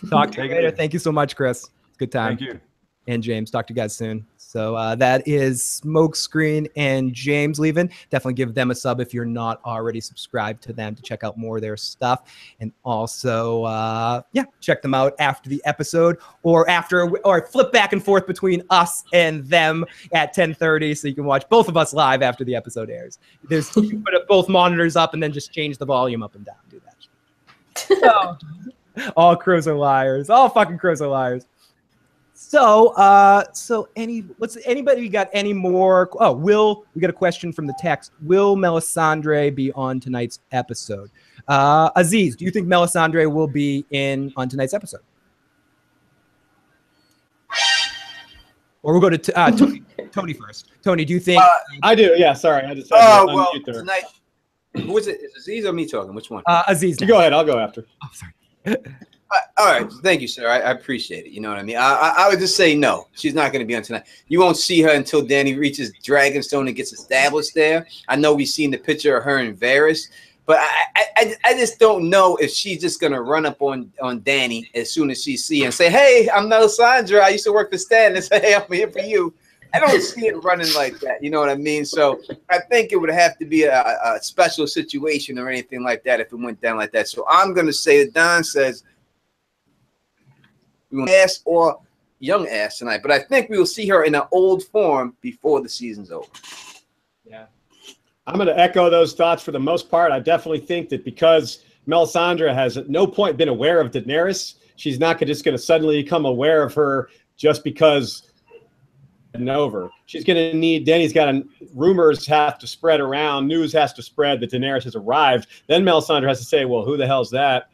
Talk to you later. Thank you so much, Chris. Good time. Thank you. And James, talk to you guys soon. So that is SmokeScreen and James leaving. Definitely give them a sub if you're not already subscribed to them to check out more of their stuff. And also, check them out after the episode or flip back and forth between us and them at 10:30 so you can watch both of us live after the episode airs. You can put both monitors up and then just change the volume up and down. Do that. So, all crows are liars. All fucking crows are liars. So, anybody got any more? Oh, we got a question from the text. Will Melisandre be on tonight's episode? Aziz, do you think Melisandre will be on tonight's episode? Or we'll go to Tony first. Tony, do you think? I do. Yeah. Sorry, I just had to unmute there. Tonight. Who is it? Is Aziz or me talking? Which one? Aziz. You go ahead. I'll go after. Oh, sorry. All right, thank you, sir. I appreciate it. You know what I mean? I would just say no. She's not going to be on tonight. You won't see her until Dany reaches Dragonstone and gets established there. I know we've seen the picture of her and Varys, but I just don't know if she's just going to run up on Dany as soon as she sees and say, "Hey, I'm Melisandre. I used to work for Stan." And say, "Hey, I'm here for you." I don't see it running like that. You know what I mean? So I think it would have to be a special situation or anything like that if it went down like that. So I'm going to say that Don says, ass or young ass tonight, but I think we will see her in an old form before the season's over. Yeah, I'm going to echo those thoughts for the most part. I definitely think that because Melisandre has at no point been aware of Daenerys, she's not just going to suddenly become aware of her just because over. She's going to need, rumors have to spread around, news has to spread that Daenerys has arrived. Then Melisandre has to say, well, who the hell's that?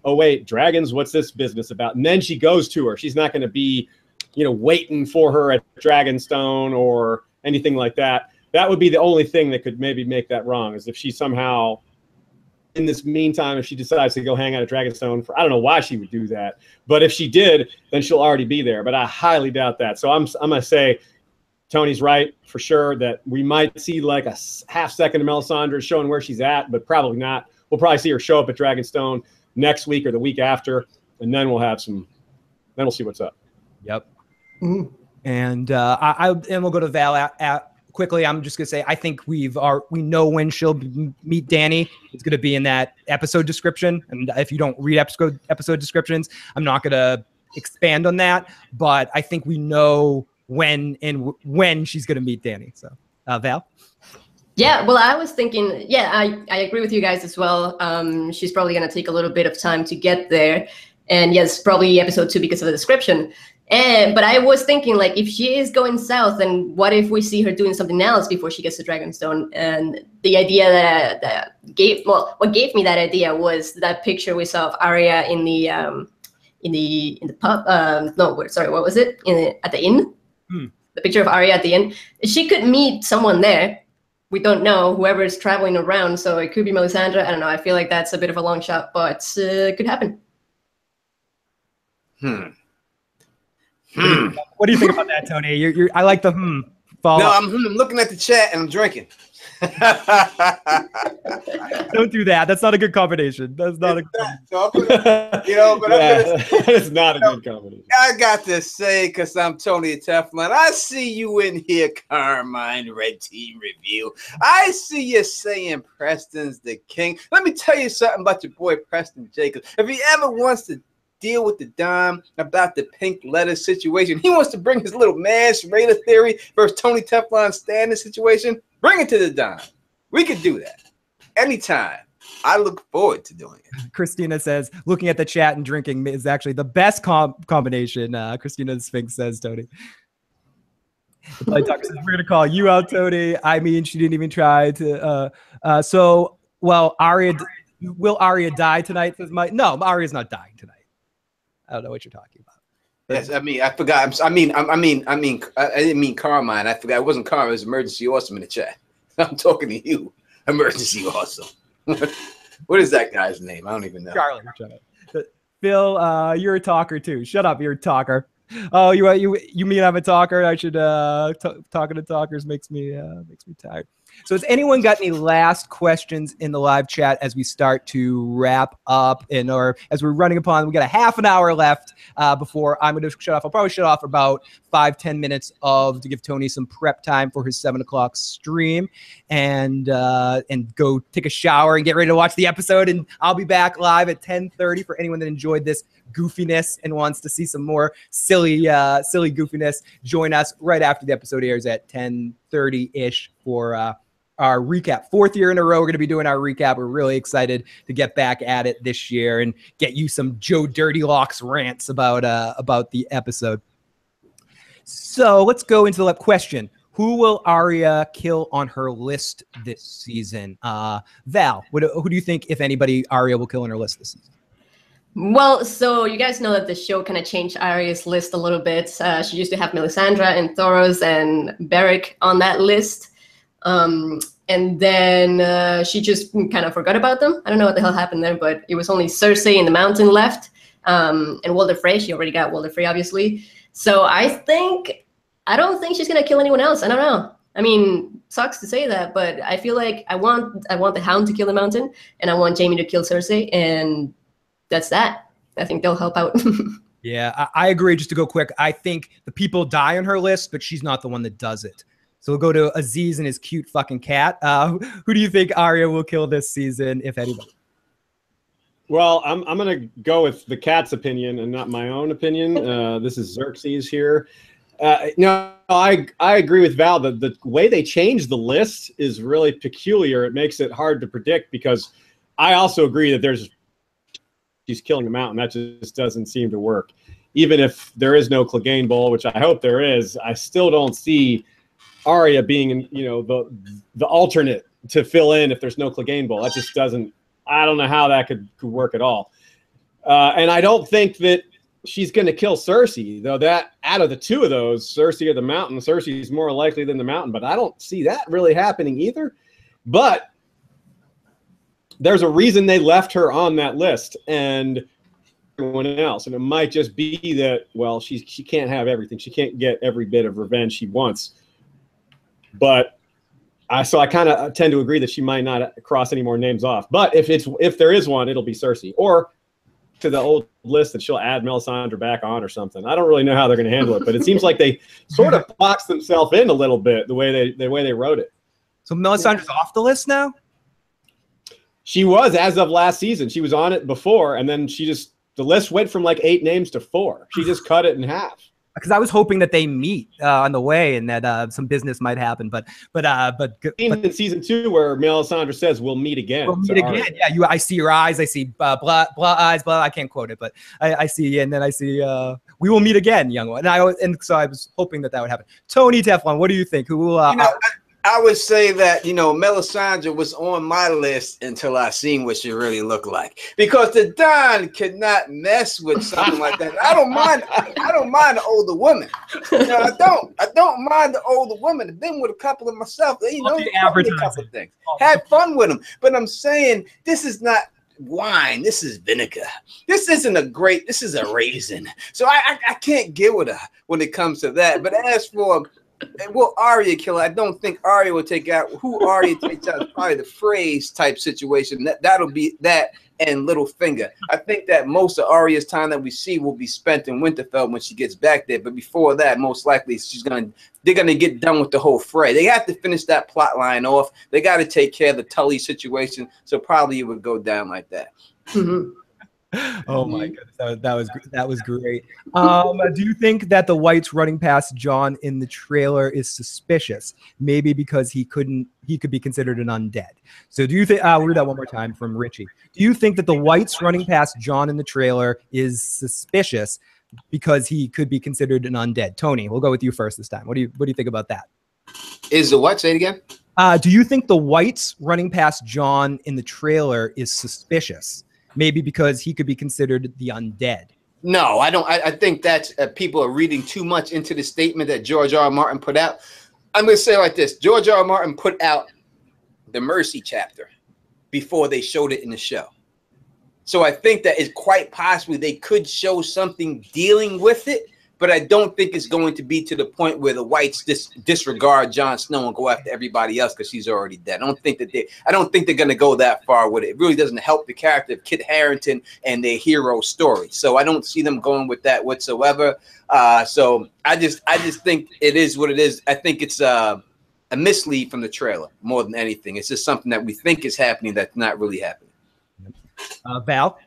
Oh, wait, dragons, what's this business about? And then she goes to her. She's not going to be, waiting for her at Dragonstone or anything like that. That would be the only thing that could maybe make that wrong, is if she somehow, in this meantime, if she decides to go hang out at Dragonstone I don't know why she would do that. But if she did, then she'll already be there. But I highly doubt that. So I'm going to say Tony's right for sure that we might see like a half second of Melisandre showing where she's at, but probably not. We'll probably see her show up at Dragonstone next week or the week after, and then we'll see what's up. Yep. Mm-hmm. And we'll go to Val quickly. I'm just gonna say I think we know when she'll meet Dany. It's gonna be in that episode description, and if you don't read episode descriptions, I'm not gonna expand on that. But I think we know when she's gonna meet Dany. So, Val. Yeah, well, I was thinking, yeah, I agree with you guys as well. She's probably going to take a little bit of time to get there. And yes, probably episode 2 because of the description. But I was thinking, like, if she is going south, then what if we see her doing something else before she gets to Dragonstone? And the idea what gave me that idea was that picture we saw of Arya in the pub. Sorry, what was it? At the inn. The picture of Arya at the inn. She could meet someone there. We don't know, whoever is traveling around, so it could be Melisandre. I don't know. I feel like that's a bit of a long shot, but it could happen. What do you think about that, Tony? I like the follow. No, I'm looking at the chat and I'm drinking. Don't do that. That's not a good combination. That's not it's not a good combination. I got to say, because I'm Tony Teflon, I see you in here, Carmine Red Team Review. I see you saying Preston's the king. Let me tell you something about your boy Preston Jacobs. If he ever wants to deal with the Dom about the pink letter situation, he wants to bring his little mass Raider theory versus Tony Teflon standing situation, bring it to the Dom. We could do that anytime. I look forward to doing it. Christina says, looking at the chat and drinking is actually the best combination. Christina the Sphinx says, Tony. The Play Talker says, we're going to call you out, Tony. I mean, she didn't even try to. Will Arya die tonight? Says Mike. No, Arya's not dying tonight. I don't know what you're talking about. Yes, I mean, I forgot. I didn't mean Carmine. I forgot. It wasn't Carmine. It was Emergency Awesome in the chat. I'm talking to you, Emergency Awesome. What is that guy's name? I don't even know. Charlie. Phil, you're a talker too. Shut up. You're a talker. Oh, you mean I'm a talker? I should talking to talkers makes me tired. So has anyone got any last questions in the live chat as we start to wrap up or as we're running upon, we got a half an hour left before I'm going to shut off. I'll probably shut off for about 5-10 minutes to give Tony some prep time for his 7 o'clock stream and go take a shower and get ready to watch the episode. And I'll be back live at 10:30 for anyone that enjoyed this goofiness and wants to see some more silly goofiness. Join us right after the episode airs at 10:30-ish for our recap. 4th year in a row, we're going to be doing our recap. We're really excited to get back at it this year and get you some Joe Dirty Locks rants about the episode. So let's go into the question. Who will Arya kill on her list this season? Val, who do you think, if anybody, Arya will kill on her list this season? Well, so you guys know that the show kind of changed Arya's list a little bit. She used to have Melisandre and Thoros and Beric on that list. And then she just kind of forgot about them. I don't know what the hell happened there, but it was only Cersei in the mountain left. And Walder Frey, she already got Walder Frey, obviously. So I don't think she's going to kill anyone else. I don't know. I mean, sucks to say that, but I feel like I want the Hound to kill the Mountain, and I want Jaime to kill Cersei, and that's that. I think they'll help out. Yeah, I agree. Just to go quick, I think the people die on her list, but she's not the one that does it. So we'll go to Aziz and his cute fucking cat. Who do you think Arya will kill this season, if anybody? Well, I'm going to go with the cat's opinion and not my own opinion. This is Xerxes here. No, I agree with Val. The way they changed the list is really peculiar. It makes it hard to predict because I also agree that she's killing the Mountain. That just doesn't seem to work. Even if there is no Clegane Bowl, which I hope there is, I still don't see Arya being, the alternate to fill in if there's no Clegane Bowl. That just doesn't. I don't know how that could work at all. And I don't think that she's going to kill Cersei, though. That out of the two of those, Cersei or the Mountain, Cersei is more likely than the Mountain. But I don't see that really happening either. But there's a reason they left her on that list and everyone else. And it might just be that, well, she can't have everything. She can't get every bit of revenge she wants. But I kind of tend to agree that she might not cross any more names off. But if there is one, it'll be Cersei. Or to the old list that she'll add Melisandre back on or something. I don't really know how they're going to handle it, but it seems like they sort of boxed themselves in a little bit the way they wrote it. So Melisandre's off the list now? She was as of last season. She was on it before, and then the list went from like 8 names to 4. She just cut it in half. because I was hoping that they meet on the way and that some business might happen. But in season 2 where Melisandre says we'll meet again. We'll meet again. Yeah, I see your eyes. I see blah eyes. Blah. I can't quote it, but I see, and then I see we will meet again, young one. And so I was hoping that would happen. Tony Teflon, what do you think? Who will? I would say that, Melisandre was on my list until I seen what she really looked like. Because the Don could not mess with something like that. I don't mind the older women. I don't mind the older women. I've been with a couple of myself. A couple of things. Had fun with them. But I'm saying this is not wine. This is vinegar. This is a raisin. So I can't get with her when it comes to that. But as for Arya kill? I don't think Arya will take out. Who Arya takes out is probably the phrase type situation. That'll be that and Littlefinger. I think that most of Arya's time that we see will be spent in Winterfell when she gets back there. But before that, most likely they're gonna get done with the whole fray. They have to finish that plot line off. They got to take care of the Tully situation. So probably it would go down like that. Mm-hmm. Oh my goodness, that was great. Do you think that the wights running past Jon in the trailer is suspicious? Maybe because he could be considered an undead. So do you think? We'll read that one more time from Richie. Do you think that the wights running past Jon in the trailer is suspicious because he could be considered an undead? Tony, we'll go with you first this time. What do you think about that? Is the what? Say it again. Do you think the wights running past Jon in the trailer is suspicious? Maybe because he could be considered the undead. No, I don't. I think that people are reading too much into the statement that George R. R. Martin put out. I'm going to say it like this. George R. R. Martin put out the Mercy chapter before they showed it in the show. So I think that it's quite possibly they could show something dealing with it, but I don't think it's going to be to the point where the wights disregard Jon Snow and go after everybody else because she's already dead. I don't think they're going to go that far with it. It really doesn't help the character of Kit Harington and their hero story. So I don't see them going with that whatsoever. So I just think it is what it is. I think it's a mislead from the trailer more than anything. It's just something that we think is happening that's not really happening. Val?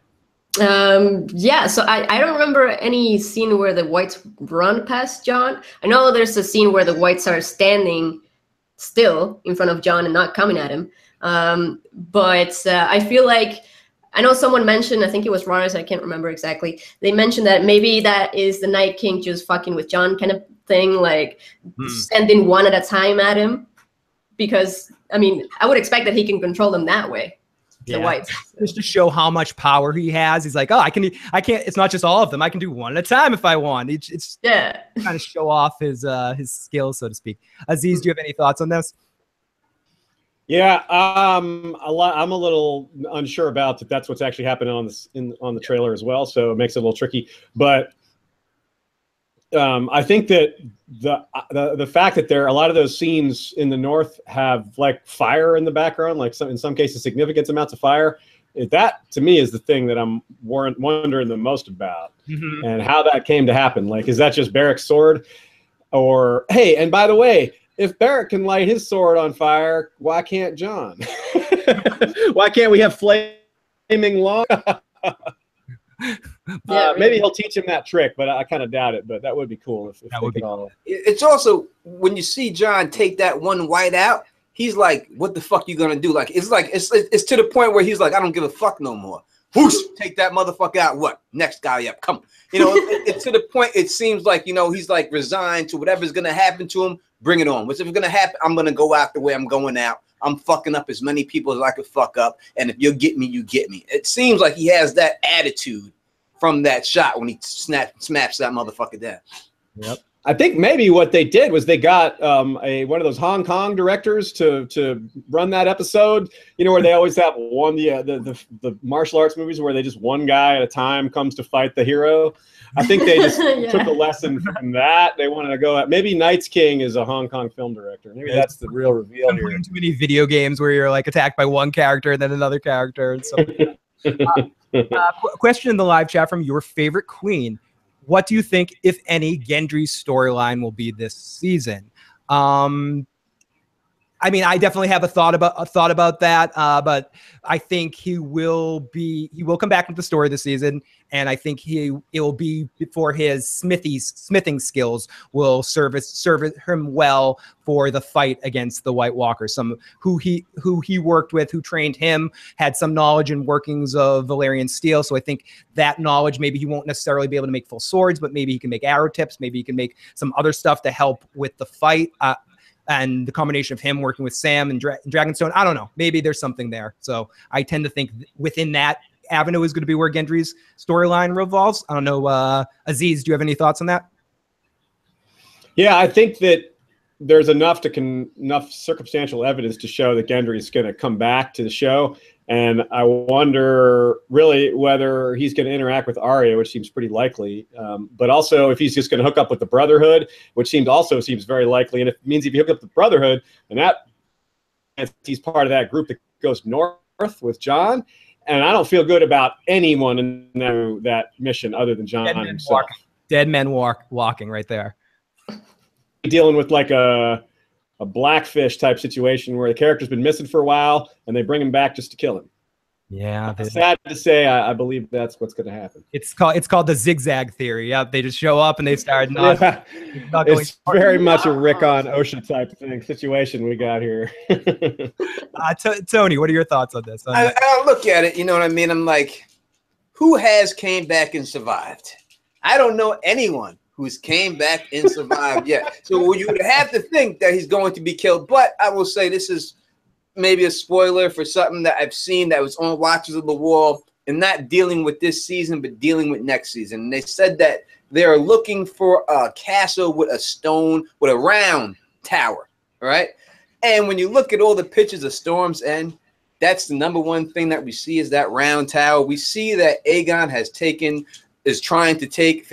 Yeah, so I don't remember any scene where the wights run past Jon. I know there's a scene where the wights are standing still in front of Jon and not coming at him. But I feel like, I know someone mentioned, I think it was Rawrist, I can't remember exactly. They mentioned that maybe that is the Night King just fucking with Jon kind of thing, like sending one at a time at him. Because, I mean, I would expect that he can control them that way. The wights. Just to show how much power he has. He's like, oh, I can't, it's not just all of them. I can do one at a time if I want. It's kind of show off his skills, so to speak. Aziz, do you have any thoughts on this? Yeah, I'm a little unsure about that. That's what's actually happening on the trailer as well. So it makes it a little tricky. But I think that the fact that a lot of those scenes in the north have like fire in the background, like in some cases significant amounts of fire, that to me is the thing that I'm wondering the most about, and how that came to happen. Like, is that just Barrack's sword? Or, hey, and by the way, if Barrack can light his sword on fire, why can't Jon? Why can't we have flaming long? Maybe he'll teach him that trick, but I kind of doubt it. But that would be cool if that would be cool. It's also when you see Jon take that one wight out, he's like, "What the fuck you gonna do?" Like it's to the point where he's like, "I don't give a fuck no more." Whoosh! Take that motherfucker out. What? Next guy up. Come. It's to the point. It seems like he's like resigned to whatever's gonna happen to him. Bring it on. Whatever's gonna happen, I'm gonna go out the way I'm going out. I'm fucking up as many people as I could fuck up, and if you get me, you get me. It seems like he has that attitude from that shot when he snaps that motherfucker down. Yep. I think maybe what they did was they got one of those Hong Kong directors to run that episode. Where they always have one the martial arts movies where they just one guy at a time comes to fight the hero. I think they just took a lesson from that. They wanted to go at maybe Night King is a Hong Kong film director. Maybe that's the real reveal here. Too many video games where you're like attacked by one character and then another character and so. Question in the live chat from your favorite queen. What do you think, if any, Gendry's storyline will be this season? I mean, I definitely have a thought about that, but I think he will come back into the story this season, and I think it will be for his smithing skills will serve him well for the fight against the White Walkers. Some who he worked with, who trained him, had some knowledge and workings of Valyrian steel. So I think that knowledge, maybe he won't necessarily be able to make full swords, but maybe he can make arrow tips. Maybe he can make some other stuff to help with the fight. And the combination of him working with Sam and Dragonstone, I don't know. Maybe there's something there. So I tend to think within that avenue is going to be where Gendry's storyline revolves. I don't know. Aziz, do you have any thoughts on that? Yeah, I think that there's enough circumstantial evidence to show that Gendry is going to come back to the show. And I wonder really whether he's going to interact with Arya, which seems pretty likely. But also if he's just going to hook up with the Brotherhood, which also seems very likely. And it means if you hook up with the Brotherhood, and he's part of that group that goes north with Jon. And I don't feel good about anyone in that mission other than Jon himself. Dead men walking right there. Dealing with like a Blackfish type situation where the character's been missing for a while and they bring him back just to kill him. Yeah, sad to say, I believe that's what's going to happen. It's called the zigzag theory. Yep, they just show up and they start not. Yeah. It's very much a Rick on OSHA type situation we got here. Tony, what are your thoughts on this? I look at it, you know what I mean? I'm like, who has came back and survived? I don't know anyone who's came back and survived yet. So you would have to think that he's going to be killed. But I will say this is maybe a spoiler for something that I've seen that was on Watchers of the Wall, and not dealing with this season, but dealing with next season. And they said that they're looking for a castle with a round tower, right? And when you look at all the pictures of Storm's End, that's the number one thing that we see is that round tower. We see that Aegon is trying to take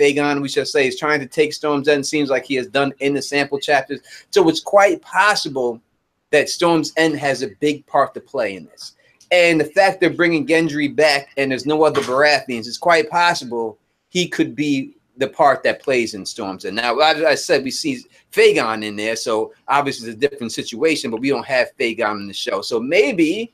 Storm's End. Seems like he has done in the sample chapters. So it's quite possible that Storm's End has a big part to play in this. And the fact they're bringing Gendry back and there's no other Baratheons, it's quite possible he could be the part that plays in Storm's End. Now, as I said, we see Fagon in there, so obviously it's a different situation, but we don't have Fagon in the show. So maybe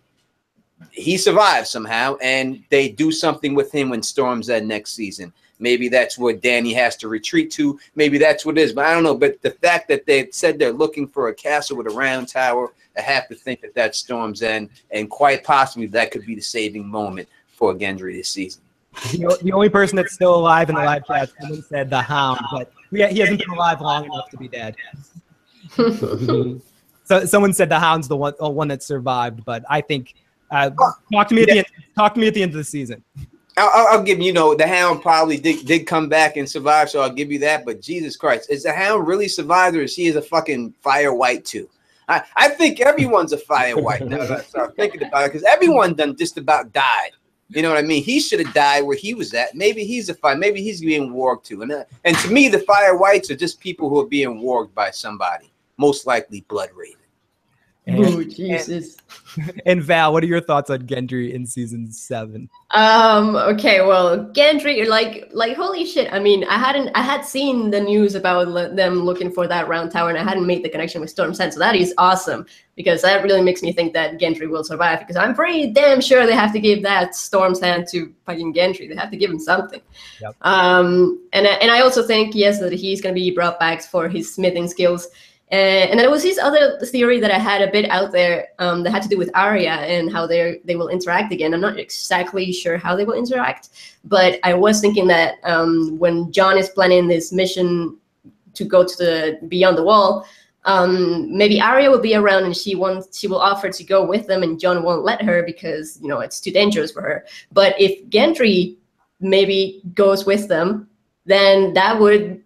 he survives somehow and they do something with him in Storm's End next season. Maybe that's where Dany has to retreat to. Maybe that's what it is, but I don't know. But the fact that they said they're looking for a castle with a round tower, I have to think that that's Storm's End, and quite possibly that could be the saving moment for Gendry this season. The only person that's still alive in the live chat, someone said the Hound, but he hasn't been alive long enough to be dead. So someone said the Hound's the one that survived, but I think talk to me at the end of the season. I'll give you, the Hound probably did come back and survive, so I'll give you that. But Jesus Christ, is the Hound really survived, or is he a fucking fire wight too? I think everyone's a fire wight now that I start thinking about it, because everyone done just about died. You know what I mean? He should have died where he was at. Maybe he's a fire. Maybe he's being warged too. And to me, the fire wights are just people who are being warged by somebody, most likely Blood Raven. Oh, Jesus. And Val, what are your thoughts on Gendry in season 7? Okay, well, Gendry, like holy shit. I mean, I had seen the news about them looking for that round tower, and I hadn't made the connection with Storm's End, so that is awesome, because that really makes me think that Gendry will survive, because I'm pretty damn sure they have to give that Storm's End to fucking Gendry. They have to give him something. Yep. And I also think, yes, that he's going to be brought back for his smithing skills. And there was this other theory that I had a bit out there that had to do with Arya and how they will interact again. I'm not exactly sure how they will interact, but I was thinking that when Jon is planning this mission to go to the Beyond the Wall, maybe Arya will be around and she will offer to go with them, and Jon won't let her because it's too dangerous for her. But if Gendry maybe goes with them, then that would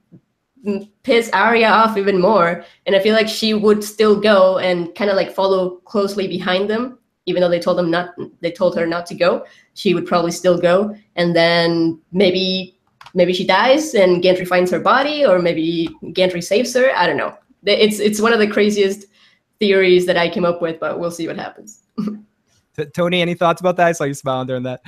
piss Arya off even more, and I feel like she would still go and kind of like follow closely behind them, even though they told her not to go. She would probably still go, and then maybe she dies and Gendry finds her body, or maybe Gendry saves her. I don't know. It's one of the craziest theories that I came up with, but we'll see what happens. Tony, any thoughts about that? I saw you smiling during that.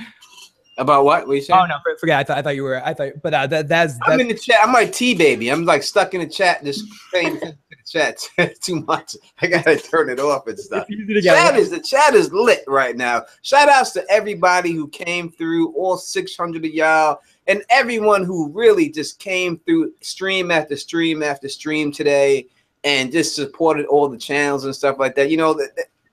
About what? What you saying? Oh no, forget. I thought you were. But that's. I'm in the chat. I'm like T baby. I'm like stuck in the chat, just paying attention to the Chat too much. I gotta turn it off and stuff. The chat is lit right now. Shout outs to everybody who came through, all 600 of y'all, and everyone who really just came through stream after stream after stream today and just supported all the channels and stuff like that. You know,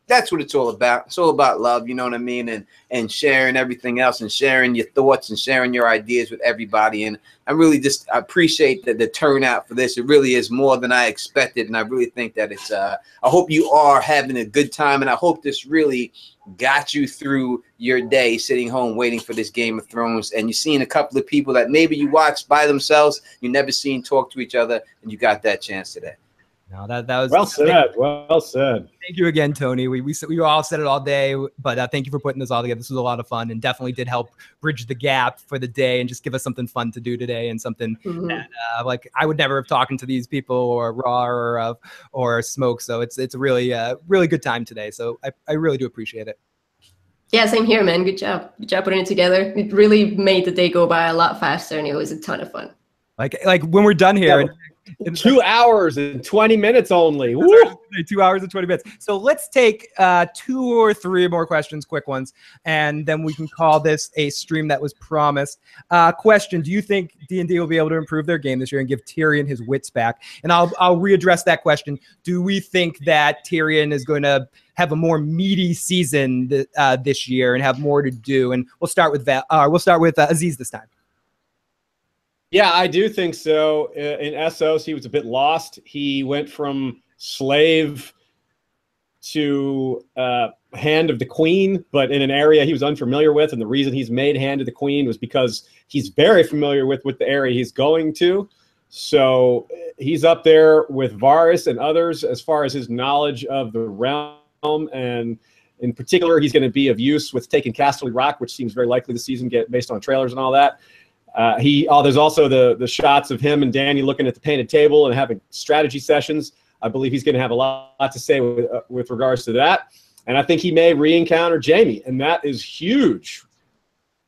that's what it's all about. It's all about love, you know what I mean? And sharing everything else and sharing your thoughts and sharing your ideas with everybody. And I really just appreciate the turnout for this. It really is more than I expected. And I really think that it's, I hope you are having a good time. And I hope this really got you through your day sitting home waiting for this Game of Thrones. And you're seeing a couple of people that maybe you watched by themselves, you never seen talk to each other, and you got that chance today. No, that was well said. Well said. Thank you again, Tony. We all said it all day, but thank you for putting this all together. This was a lot of fun and definitely did help bridge the gap for the day and just give us something fun to do today and something that like I would never have talked to these people or Raw or Smoke. So it's a really really good time today. So I really do appreciate it. Yeah, same here, man. Good job. Good job putting it together. It really made the day go by a lot faster, and it was a ton of fun. Like when we're done here. Yeah, 2 hours and 20 minutes only. 2 hours and 20 minutes. So let's take 2 or 3 more questions, quick ones, and then we can call this a stream that was promised. Question: do you think D&D will be able to improve their game this year and give Tyrion his wits back? And I'll readdress that question. Do we think that Tyrion is going to have a more meaty season this year and have more to do? And we'll start with Aziz this time. Yeah, I do think so. In Essos, he was a bit lost. He went from slave to Hand of the Queen, but in an area he was unfamiliar with. And the reason he's made Hand of the Queen was because he's very familiar with the area he's going to. So he's up there with Varys and others as far as his knowledge of the realm. And in particular, he's going to be of use with taking Casterly Rock, which seems very likely this season, based on trailers and all that. There's also the shots of him and Dany looking at the painted table and having strategy sessions. I believe he's going to have a lot to say with regards to that. And I think he may re-encounter Jaime, and that is huge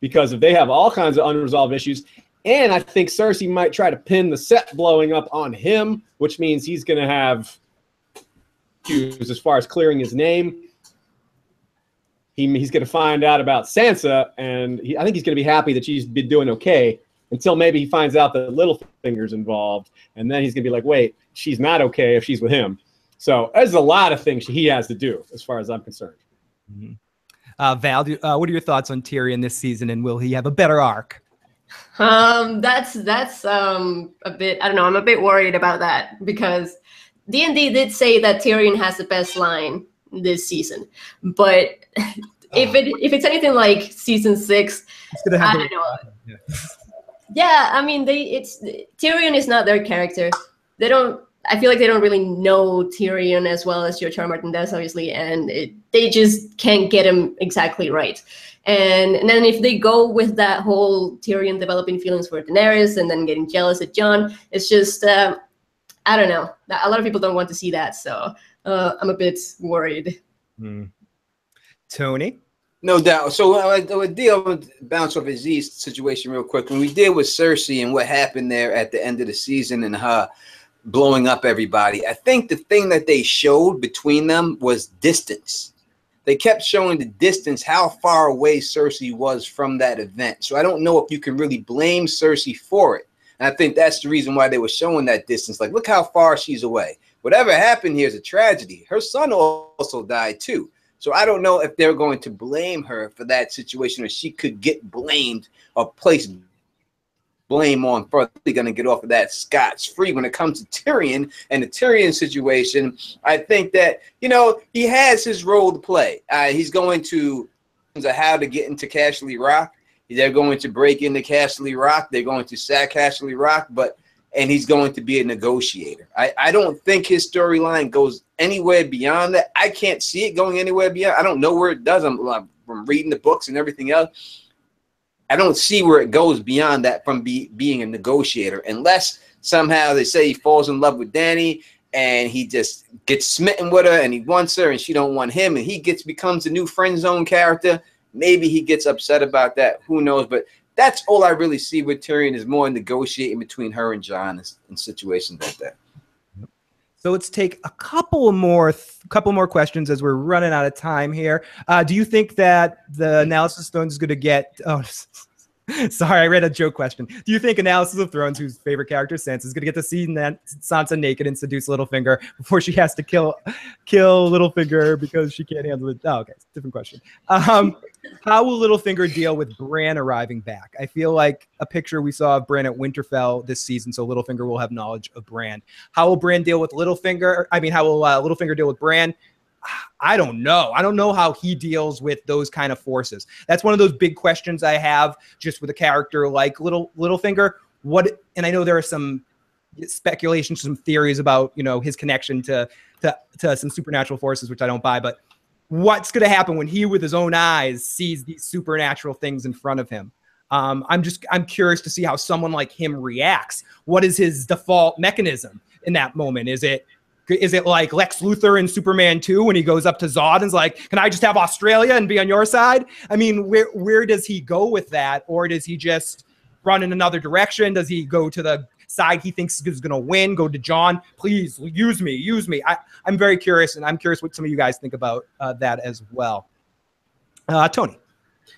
because if they have all kinds of unresolved issues, and I think Cersei might try to pin the set blowing up on him, which means he's going to have issues as far as clearing his name. He's going to find out about Sansa, and I think he's going to be happy that she's been doing okay until maybe he finds out that Littlefinger's involved, and then he's going to be like, wait, she's not okay if she's with him. So there's a lot of things he has to do as far as I'm concerned. Val, what are your thoughts on Tyrion this season, and will he have a better arc? That's a bit, I don't know, I'm a bit worried about that because D&D did say that Tyrion has the best line this season, but if it's anything like season 6, I don't know. Yeah, I mean, Tyrion is not their character. I feel like they don't really know Tyrion as well as George R. R. Martin does, obviously, and they just can't get him exactly right. And then if they go with that whole Tyrion developing feelings for Daenerys and then getting jealous at Jon, it's just I don't know. A lot of people don't want to see that, so I'm a bit worried. Tony? No doubt. So I'm going to bounce off Aziz's situation real quick. When we deal with Cersei and what happened there at the end of the season and her blowing up everybody, I think the thing that they showed between them was distance. They kept showing the distance, how far away Cersei was from that event. So I don't know if you can really blame Cersei for it. And I think that's the reason why they were showing that distance. Like, look how far she's away. Whatever happened here is a tragedy. Her son also died too. So I don't know if they're going to blame her for that situation, or she could get blamed or placed blame on for going to get off of that scotch-free. When it comes to Tyrion and the Tyrion situation, I think that, he has his role to play. He's going to how to get into Casterly Rock. They're going to break into Casterly Rock. They're going to sack Casterly Rock, and he's going to be a negotiator. I don't think his storyline goes anywhere beyond that. I can't see it going anywhere beyond. I don't know where it does. I'm reading the books and everything else. I don't see where it goes beyond that from being a negotiator, unless somehow they say he falls in love with Dany and he just gets smitten with her and he wants her and she don't want him and he becomes a new friend zone character. Maybe he gets upset about that. Who knows? But that's all I really see with Tyrion, is more negotiating between her and Jon in situations like that. So let's take a couple more questions as we're running out of time here. Do you think that the Analysis of Thrones is going to get? Oh, sorry, I read a joke question. Do you think Analysis of Thrones, whose favorite character is Sansa, is going to get to see Sansa naked and seduce Littlefinger before she has to kill Littlefinger because she can't handle it? Oh, okay, different question. How will Littlefinger deal with Bran arriving back? I feel like a picture we saw of Bran at Winterfell this season, so Littlefinger will have knowledge of Bran. How will Bran deal with Littlefinger? I mean, how will Littlefinger deal with Bran? I don't know. I don't know how he deals with those kind of forces. That's one of those big questions I have just with a character like Littlefinger. And I know there are some speculations, some theories about, you know, his connection to some supernatural forces, which I don't buy, but what's going to happen when he, with his own eyes, sees these supernatural things in front of him? I'm curious to see how someone like him reacts. What is his default mechanism in that moment? Is it like Lex Luthor in Superman 2 when he goes up to Zod and is like, can I just have Australia and be on your side? I mean, where does he go with that? Or does he just run in another direction? Does he go to the side he thinks is going to win? Go to Jon, please use me. I'm very curious, and I'm curious what some of you guys think about that as well. Tony.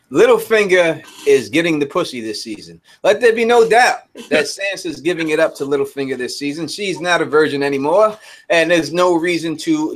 Littlefinger is getting the pussy this season. Let there be no doubt that Sansa's giving it up to Littlefinger this season. She's not a virgin anymore, and there's no reason to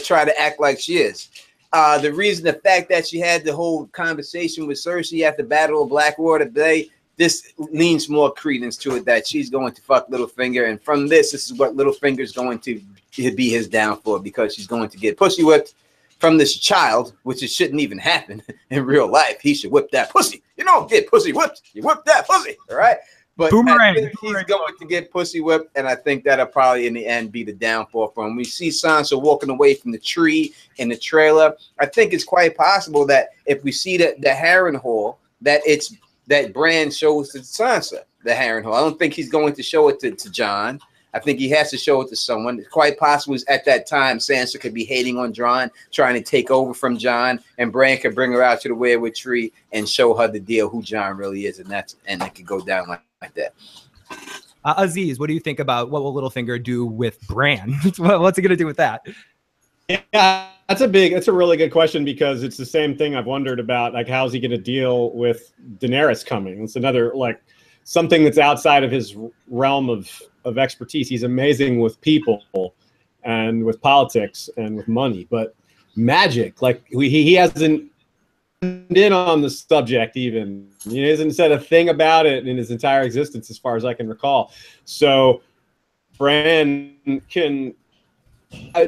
try to act like she is. The fact that she had the whole conversation with Cersei at the Battle of Blackwater today, this leans more credence to it that she's going to fuck Littlefinger, and from this is what Littlefinger's going to be his downfall, because she's going to get pussy whipped from this child, which it shouldn't even happen in real life. He should whip that pussy. You don't get pussy whipped. You whip that pussy, all right? But Boomerang. He's going to get pussy whipped, and I think that'll probably in the end be the downfall for him. We see Sansa walking away from the tree in the trailer. I think it's quite possible that if we see the Harrenhal, that Bran shows to Sansa the Harrenhal. I don't think he's going to show it to Jon. I think he has to show it to someone. It's quite possible at that time Sansa could be hating on Jon, trying to take over from Jon, and Bran could bring her out to the Weirwood tree and show her the deal, who Jon really is, and it could go down like that. Aziz, what do you think about what will Littlefinger do with Bran? What's he going to do with that? Yeah, that's a really good question, because it's the same thing I've wondered about. Like, how's he going to deal with Daenerys coming? It's another, like, something that's outside of his realm of expertise. He's amazing with people and with politics and with money, but magic, like he hasn't in on the subject even. He hasn't said a thing about it in his entire existence, as far as I can recall. So Bran can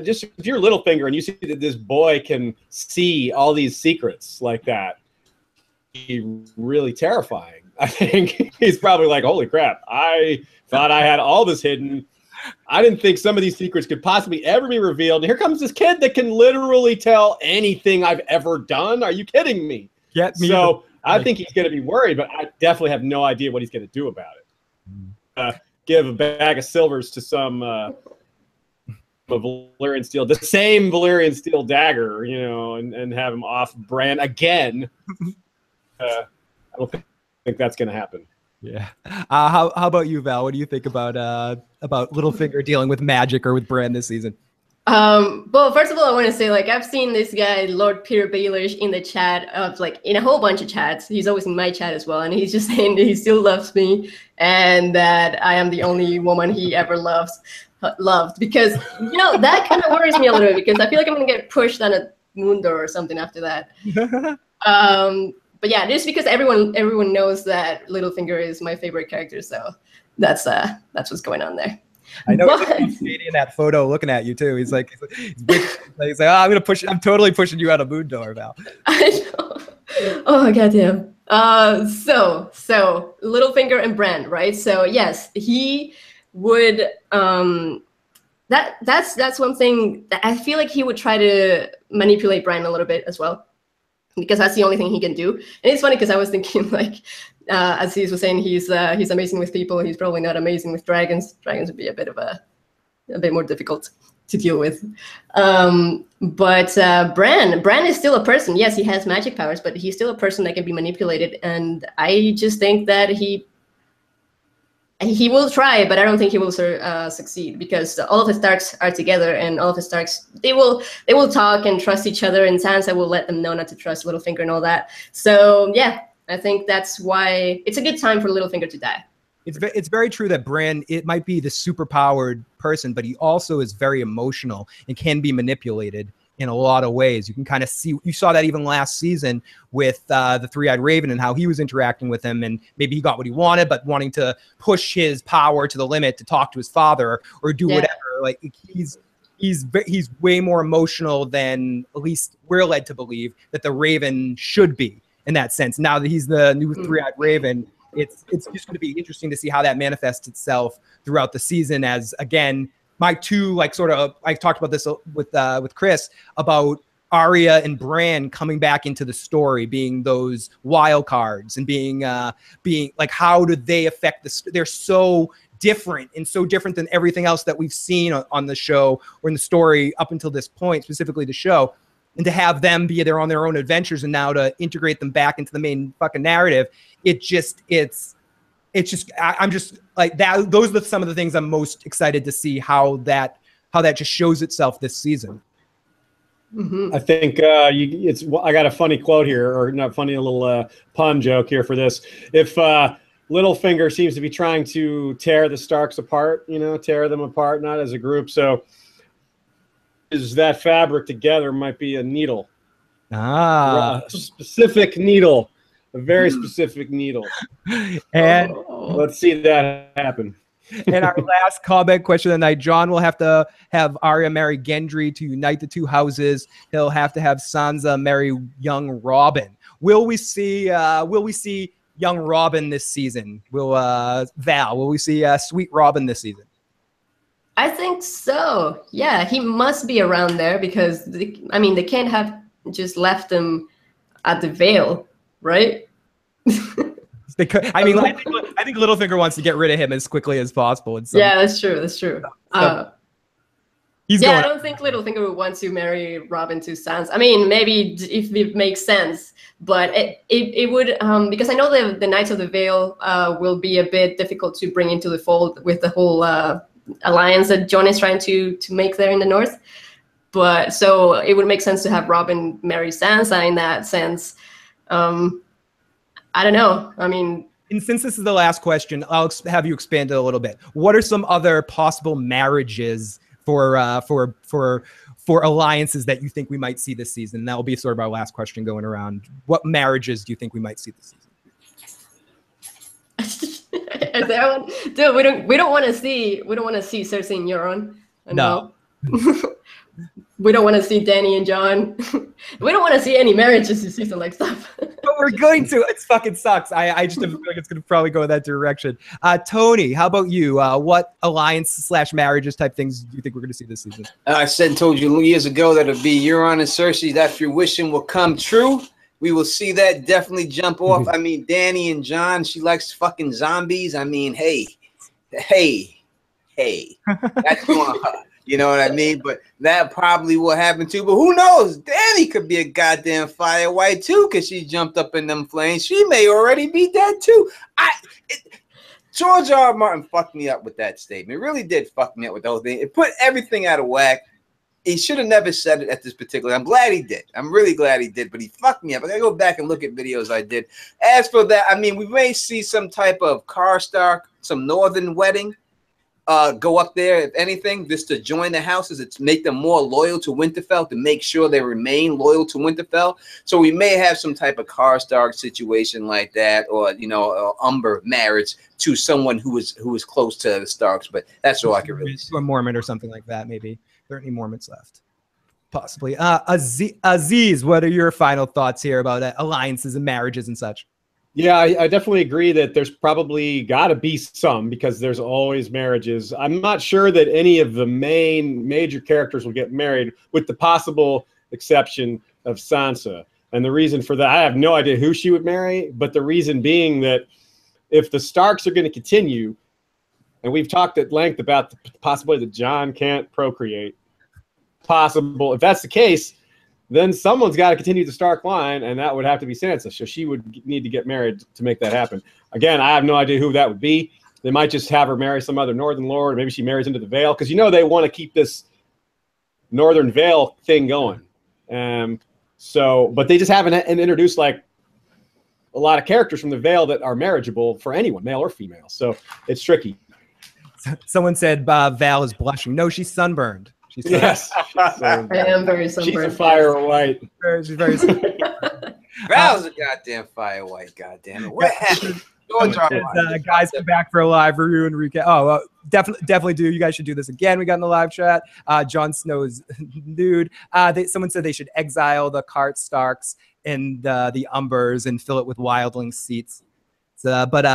just, if you're Littlefinger and you see that this boy can see all these secrets like that, he's really terrifying. I think he's probably like, holy crap, I thought I had all this hidden. I didn't think some of these secrets could possibly ever be revealed. And here comes this kid that can literally tell anything I've ever done. Are you kidding me? So I think he's going to be worried, but I definitely have no idea what he's going to do about it. Give a bag of silvers to some Valyrian steel, the same Valyrian steel dagger, you know, and have him off Bran again. I don't think that's going to happen. Yeah. How about you, Val? What do you think about Littlefinger dealing with magic or with Bran this season? Well, first of all, I want to say, like, I've seen this guy, Lord Peter Baelish, in the chat of, like, in a whole bunch of chats. He's always in my chat as well, and he's just saying that he still loves me and that I am the only woman he ever loved, because, you know, that kind of worries me a little bit, because I feel like I'm gonna get pushed on a moon door or something after that. But yeah, just because everyone knows that Littlefinger is my favorite character, so that's what's going on there. I know he's in that photo looking at you too. He's like, oh, I'm totally pushing you out of moon door, Val. I know. Oh goddamn. So Littlefinger and Bran, right? So yes, he would. That's one thing that I feel like he would try to manipulate Bran a little bit as well, because that's the only thing he can do. And it's funny because I was thinking, like, as he was saying, he's amazing with people. He's probably not amazing with dragons. Dragons would be a bit more difficult to deal with. But Bran is still a person. Yes, he has magic powers, but he's still a person that can be manipulated. And I just think that he he will try, but I don't think he will succeed, because all of the Starks are together, and all of the Starks, they will talk and trust each other, and Sansa will let them know not to trust Littlefinger and all that. So yeah, I think that's why it's a good time for Littlefinger to die. It's very true that Bran, it might be the superpowered person, but he also is very emotional and can be manipulated in a lot of ways. You can kind of see, you saw that even last season with the Three-Eyed Raven and how he was interacting with him, and maybe he got what he wanted, but wanting to push his power to the limit to talk to his father or do whatever. Like he's way more emotional than at least we're led to believe that the Raven should be in that sense. Now that he's the new Three-Eyed Raven, it's just going to be interesting to see how that manifests itself throughout the season. As again, my two, like, sort of, I talked about this with Chris about Arya and Bran coming back into the story, being those wild cards, and being like, how do they affect this? They're so different, and so different than everything else that we've seen on the show or in the story up until this point, specifically the show. And to have them be there on their own adventures, and now to integrate them back into the main fucking narrative, I'm just like that. Those are some of the things I'm most excited to see how that just shows itself this season. I think I got a funny quote here, or not funny, a little pun joke here for this. If Littlefinger seems to be trying to tear the Starks apart, tear them apart, not as a group. So is that fabric together might be a needle. A specific needle. A very specific needle. And let's see that happen. And our last comment question of the night: Jon will have to have Arya marry Gendry to unite the two houses. He'll have to have Sansa marry young Robin. Will we see young Robin this season? Will we see sweet Robin this season? I think so. Yeah, he must be around there, because they can't have just left him at the Vale, right? They could. I think Littlefinger wants to get rid of him as quickly as possible. Yeah, that's true. That's true. So I don't think Littlefinger would want to marry Robin to Sansa. I mean, maybe if it makes sense, but it would, because I know the Knights of the Vale will be a bit difficult to bring into the fold with the whole alliance that Jon is trying to make there in the north. But so it would make sense to have Robin marry Sansa in that sense. I don't know. I mean, and since this is the last question, I'll have you expand it a little bit. What are some other possible marriages for alliances that you think we might see this season? That will be sort of our last question going around. What marriages do you think we might see this season? Is there one? Dude, we don't want to see Cersei and Euron. No. We don't want to see Dany and Jon. We don't want to see any marriages this season, like stuff. But we're going to. It fucking sucks. I just feel like it's going to probably go in that direction. Tony, how about you? What alliance/marriages type things do you think we're going to see this season? I told you years ago that it'll be Euron and Cersei. That your wishing will come true. We will see that definitely jump off. I mean, Dany and Jon, she likes fucking zombies. I mean, hey, that's on her. You know what I mean? But that probably will happen too. But who knows? Dany could be a goddamn fire wight too, because she jumped up in them flames. She may already be dead too. George R. R. Martin fucked me up with that statement. It really did fuck me up with the whole thing. It put everything out of whack. He should have never said it at this particular. I'm glad he did. I'm really glad he did, but he fucked me up. I gotta go back and look at videos I did. As for that, I mean, we may see some type of Karstark, some northern wedding. Go up there, if anything, just to join the houses. It's make them more loyal to Winterfell, to make sure they remain loyal to Winterfell. So we may have some type of Karstark situation like that, or Umber marriage to someone who is close to the Starks. But that's all I can really see. Or Mormon or something like that. Maybe are there any Mormons left? Possibly. Aziz, what are your final thoughts here about alliances and marriages and such? Yeah, I definitely agree that there's probably got to be some, because there's always marriages. I'm not sure that any of the major characters will get married, with the possible exception of Sansa. And the reason for that, I have no idea who she would marry, but the reason being that if the Starks are going to continue, and we've talked at length about the possibility that Jon can't procreate, if that's the case, then someone's got to continue the Stark line, and that would have to be Sansa. So she would need to get married to make that happen. Again, I have no idea who that would be. They might just have her marry some other Northern Lord, or maybe she marries into the Vale, because they want to keep this Northern Vale thing going. But they just haven't introduced like a lot of characters from the Vale that are marriageable for anyone, male or female. So it's tricky. Someone said Val is blushing. No, she's sunburned. She's sunburned. Yes. I am very sunburned. She's a fire white. She's very Val's a goddamn fire white. Goddamn it. What happened? Guys, come back for a live review and recap. Oh, definitely do. You guys should do this again. We got in the live chat. Jon Snow is nude. Someone said they should exile the Cart Starks and the Umbers and fill it with wildling seats. But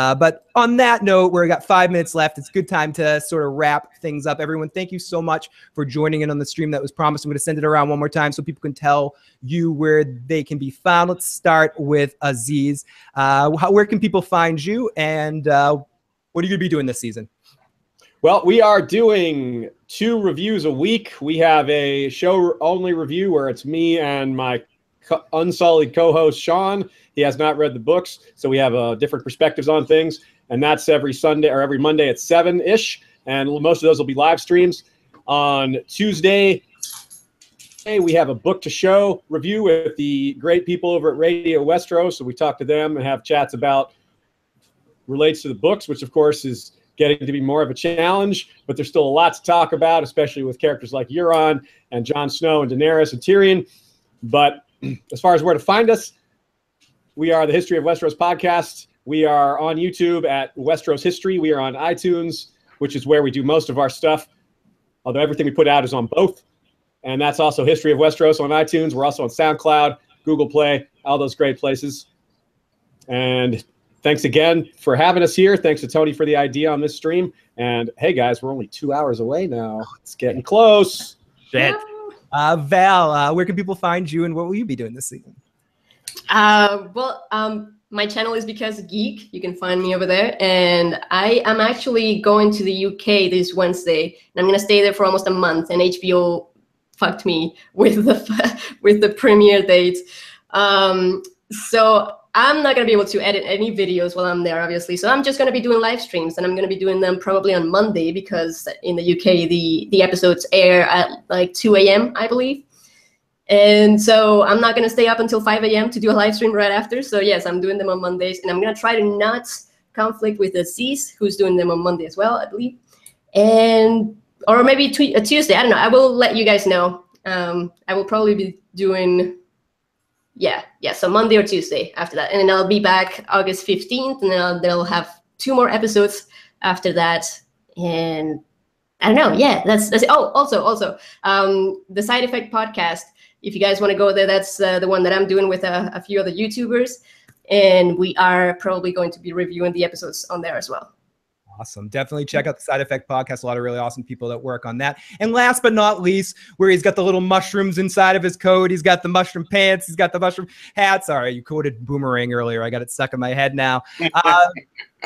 on that note, we got 5 minutes left. It's a good time to sort of wrap things up. Everyone, thank you so much for joining in on the stream that was promised. I'm going to send it around one more time so people can tell you where they can be found. Let's start with Aziz. Where can people find you, and what are you going to be doing this season? Well, we are doing 2 reviews a week. We have a show-only review where it's me and my unsullied co-host Sean. He has not read the books, so we have different perspectives on things, and that's every Sunday or every Monday at 7-ish, and most of those will be live streams. On Tuesday, we have a book to show review with the great people over at Radio Westeros, so we talk to them and have chats about relates to the books, which of course is getting to be more of a challenge, but there's still a lot to talk about, especially with characters like Euron and Jon Snow and Daenerys and Tyrion. But as far as where to find us, we are the History of Westeros podcast. We are on YouTube at Westeros History. We are on iTunes, which is where we do most of our stuff, although everything we put out is on both. And that's also History of Westeros on iTunes. We're also on SoundCloud, Google Play, all those great places. And thanks again for having us here. Thanks to Tony for the idea on this stream. And hey, guys, we're only 2 hours away now. It's getting close. Shit. Val, where can people find you, and what will you be doing this season? My channel is Because Geek. You can find me over there. And I am actually going to the UK this Wednesday, and I'm going to stay there for almost a month. And HBO fucked me with the premiere date. So I'm not going to be able to edit any videos while I'm there, obviously. So I'm just going to be doing live streams, and I'm going to be doing them probably on Monday, because in the UK, the episodes air at like 2 a.m., I believe. And so I'm not going to stay up until 5 a.m. to do a live stream right after. So yes, I'm doing them on Mondays, and I'm going to try to not conflict with Aziz, who's doing them on Monday as well, I believe. Or maybe a Tuesday. I don't know. I will let you guys know. I will probably be doing... so Monday or Tuesday after that. And then I'll be back August 15th, and then they'll have 2 more episodes after that. And I don't know. Yeah, that's it. Oh, also, the Side Effect podcast, if you guys want to go there, that's the one that I'm doing with a few other YouTubers. And we are probably going to be reviewing the episodes on there as well. Awesome. Definitely check out the Side Effect podcast. A lot of really awesome people that work on that. And last but not least, where he's got the little mushrooms inside of his coat. He's got the mushroom pants. He's got the mushroom hat. Sorry, you quoted Boomerang earlier. I got it stuck in my head now.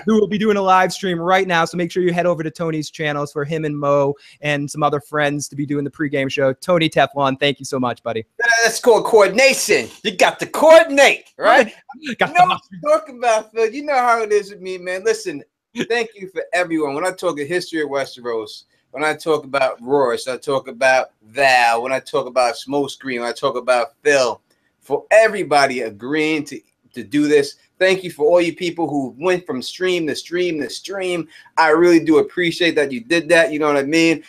Who will be doing a live stream right now. So make sure you head over to Tony's channels for him and Mo and some other friends to be doing the pregame show. Tony Teflon, thank you so much, buddy. That's called coordination. You got to coordinate, right? You know what I'm talking about, Phil. You know how it is with me, man. Listen. Thank you for everyone. When I talk a History of Westeros, when I talk about Rawrist, I talk about Val, when I talk about SmokeScreen, when I talk about Phil, for everybody agreeing to do this, thank you for all you people who went from stream to stream to stream. I really do appreciate that you did that. You know what I mean?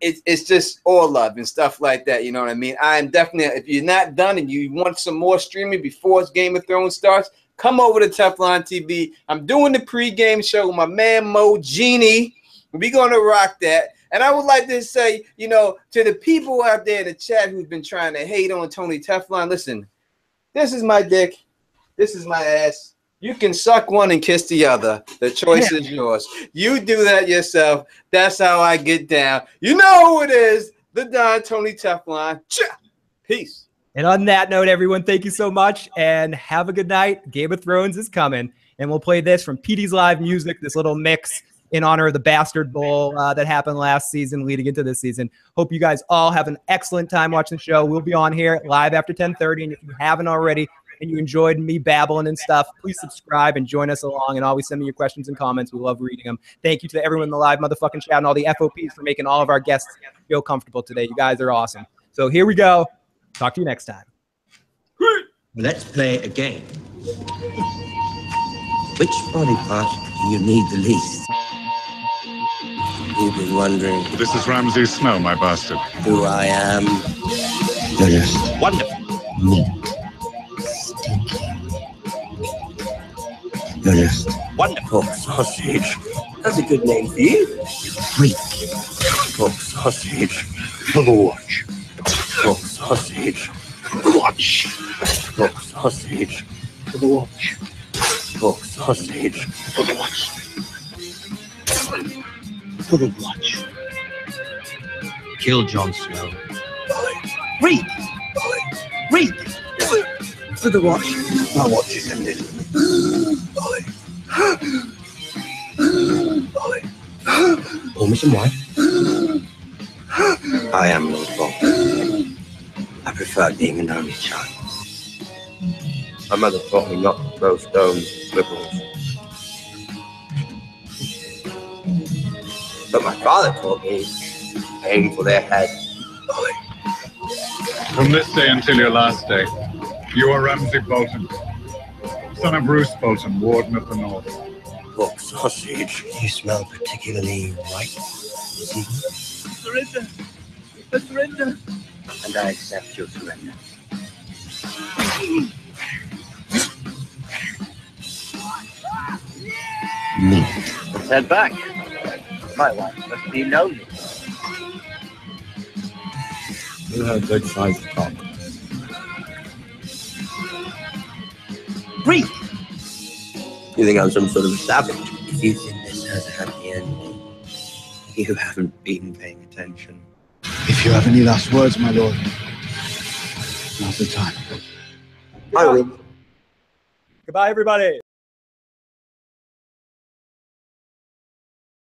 It's just all love and stuff like that. You know what I mean? I am definitely, if you're not done and you want some more streaming before Game of Thrones starts, come over to Teflon TV. I'm doing the pregame show with my man Mo Genie. We're going to rock that. And I would like to say, you know, to the people out there in the chat who's been trying to hate on Tony Teflon, listen, this is my dick. This is my ass. You can suck one and kiss the other. The choice is yours. You do that yourself. That's how I get down. You know who it is. The Don Tony Teflon. Peace. And on that note, everyone, thank you so much, and have a good night. Game of Thrones is coming, and we'll play this from PD's Live Music, this little mix in honor of the Bastard Bowl that happened last season leading into this season. Hope you guys all have an excellent time watching the show. We'll be on here live after 10:30, and if you haven't already, and you enjoyed me babbling and stuff, please subscribe and join us along, and always send me your questions and comments. We love reading them. Thank you to everyone in the live motherfucking chat and all the FOPs for making all of our guests feel comfortable today. You guys are awesome. So here we go. Talk to you next time. Let's play a game. Which body part do you need the least? You've been wondering. This is Ramsay Snow, my bastard. Who I am. You're just wonderful. Neat. Stinky. You're just wonderful. Sausage. That's a good name for you. Freak. Pork sausage. For the watch. Pork sausage. For the watch. Pork sausage. For the watch. Pork sausage. For the watch. For the watch. Kill Jon Snow. Reek! Reek! For the watch. My watch is ended. Or Mission White. I am Lord Bolton. I prefer being an only child. My mother taught me not to throw stones at liberals. But my father taught me aim for their head. From this day until your last day, you are Ramsay Bolton, son of Roose Bolton, Warden of the North. Pork sausage. You smell particularly white. Surrender. I surrender. And I accept your surrender. Me. Let's head back. My wife must be lonely. You have good sized cock. Freak! You think I'm some sort of a savage? If you think this has a happy ending, you haven't been paying attention. If you have any last words, my lord, now's the time. I will. Goodbye, everybody.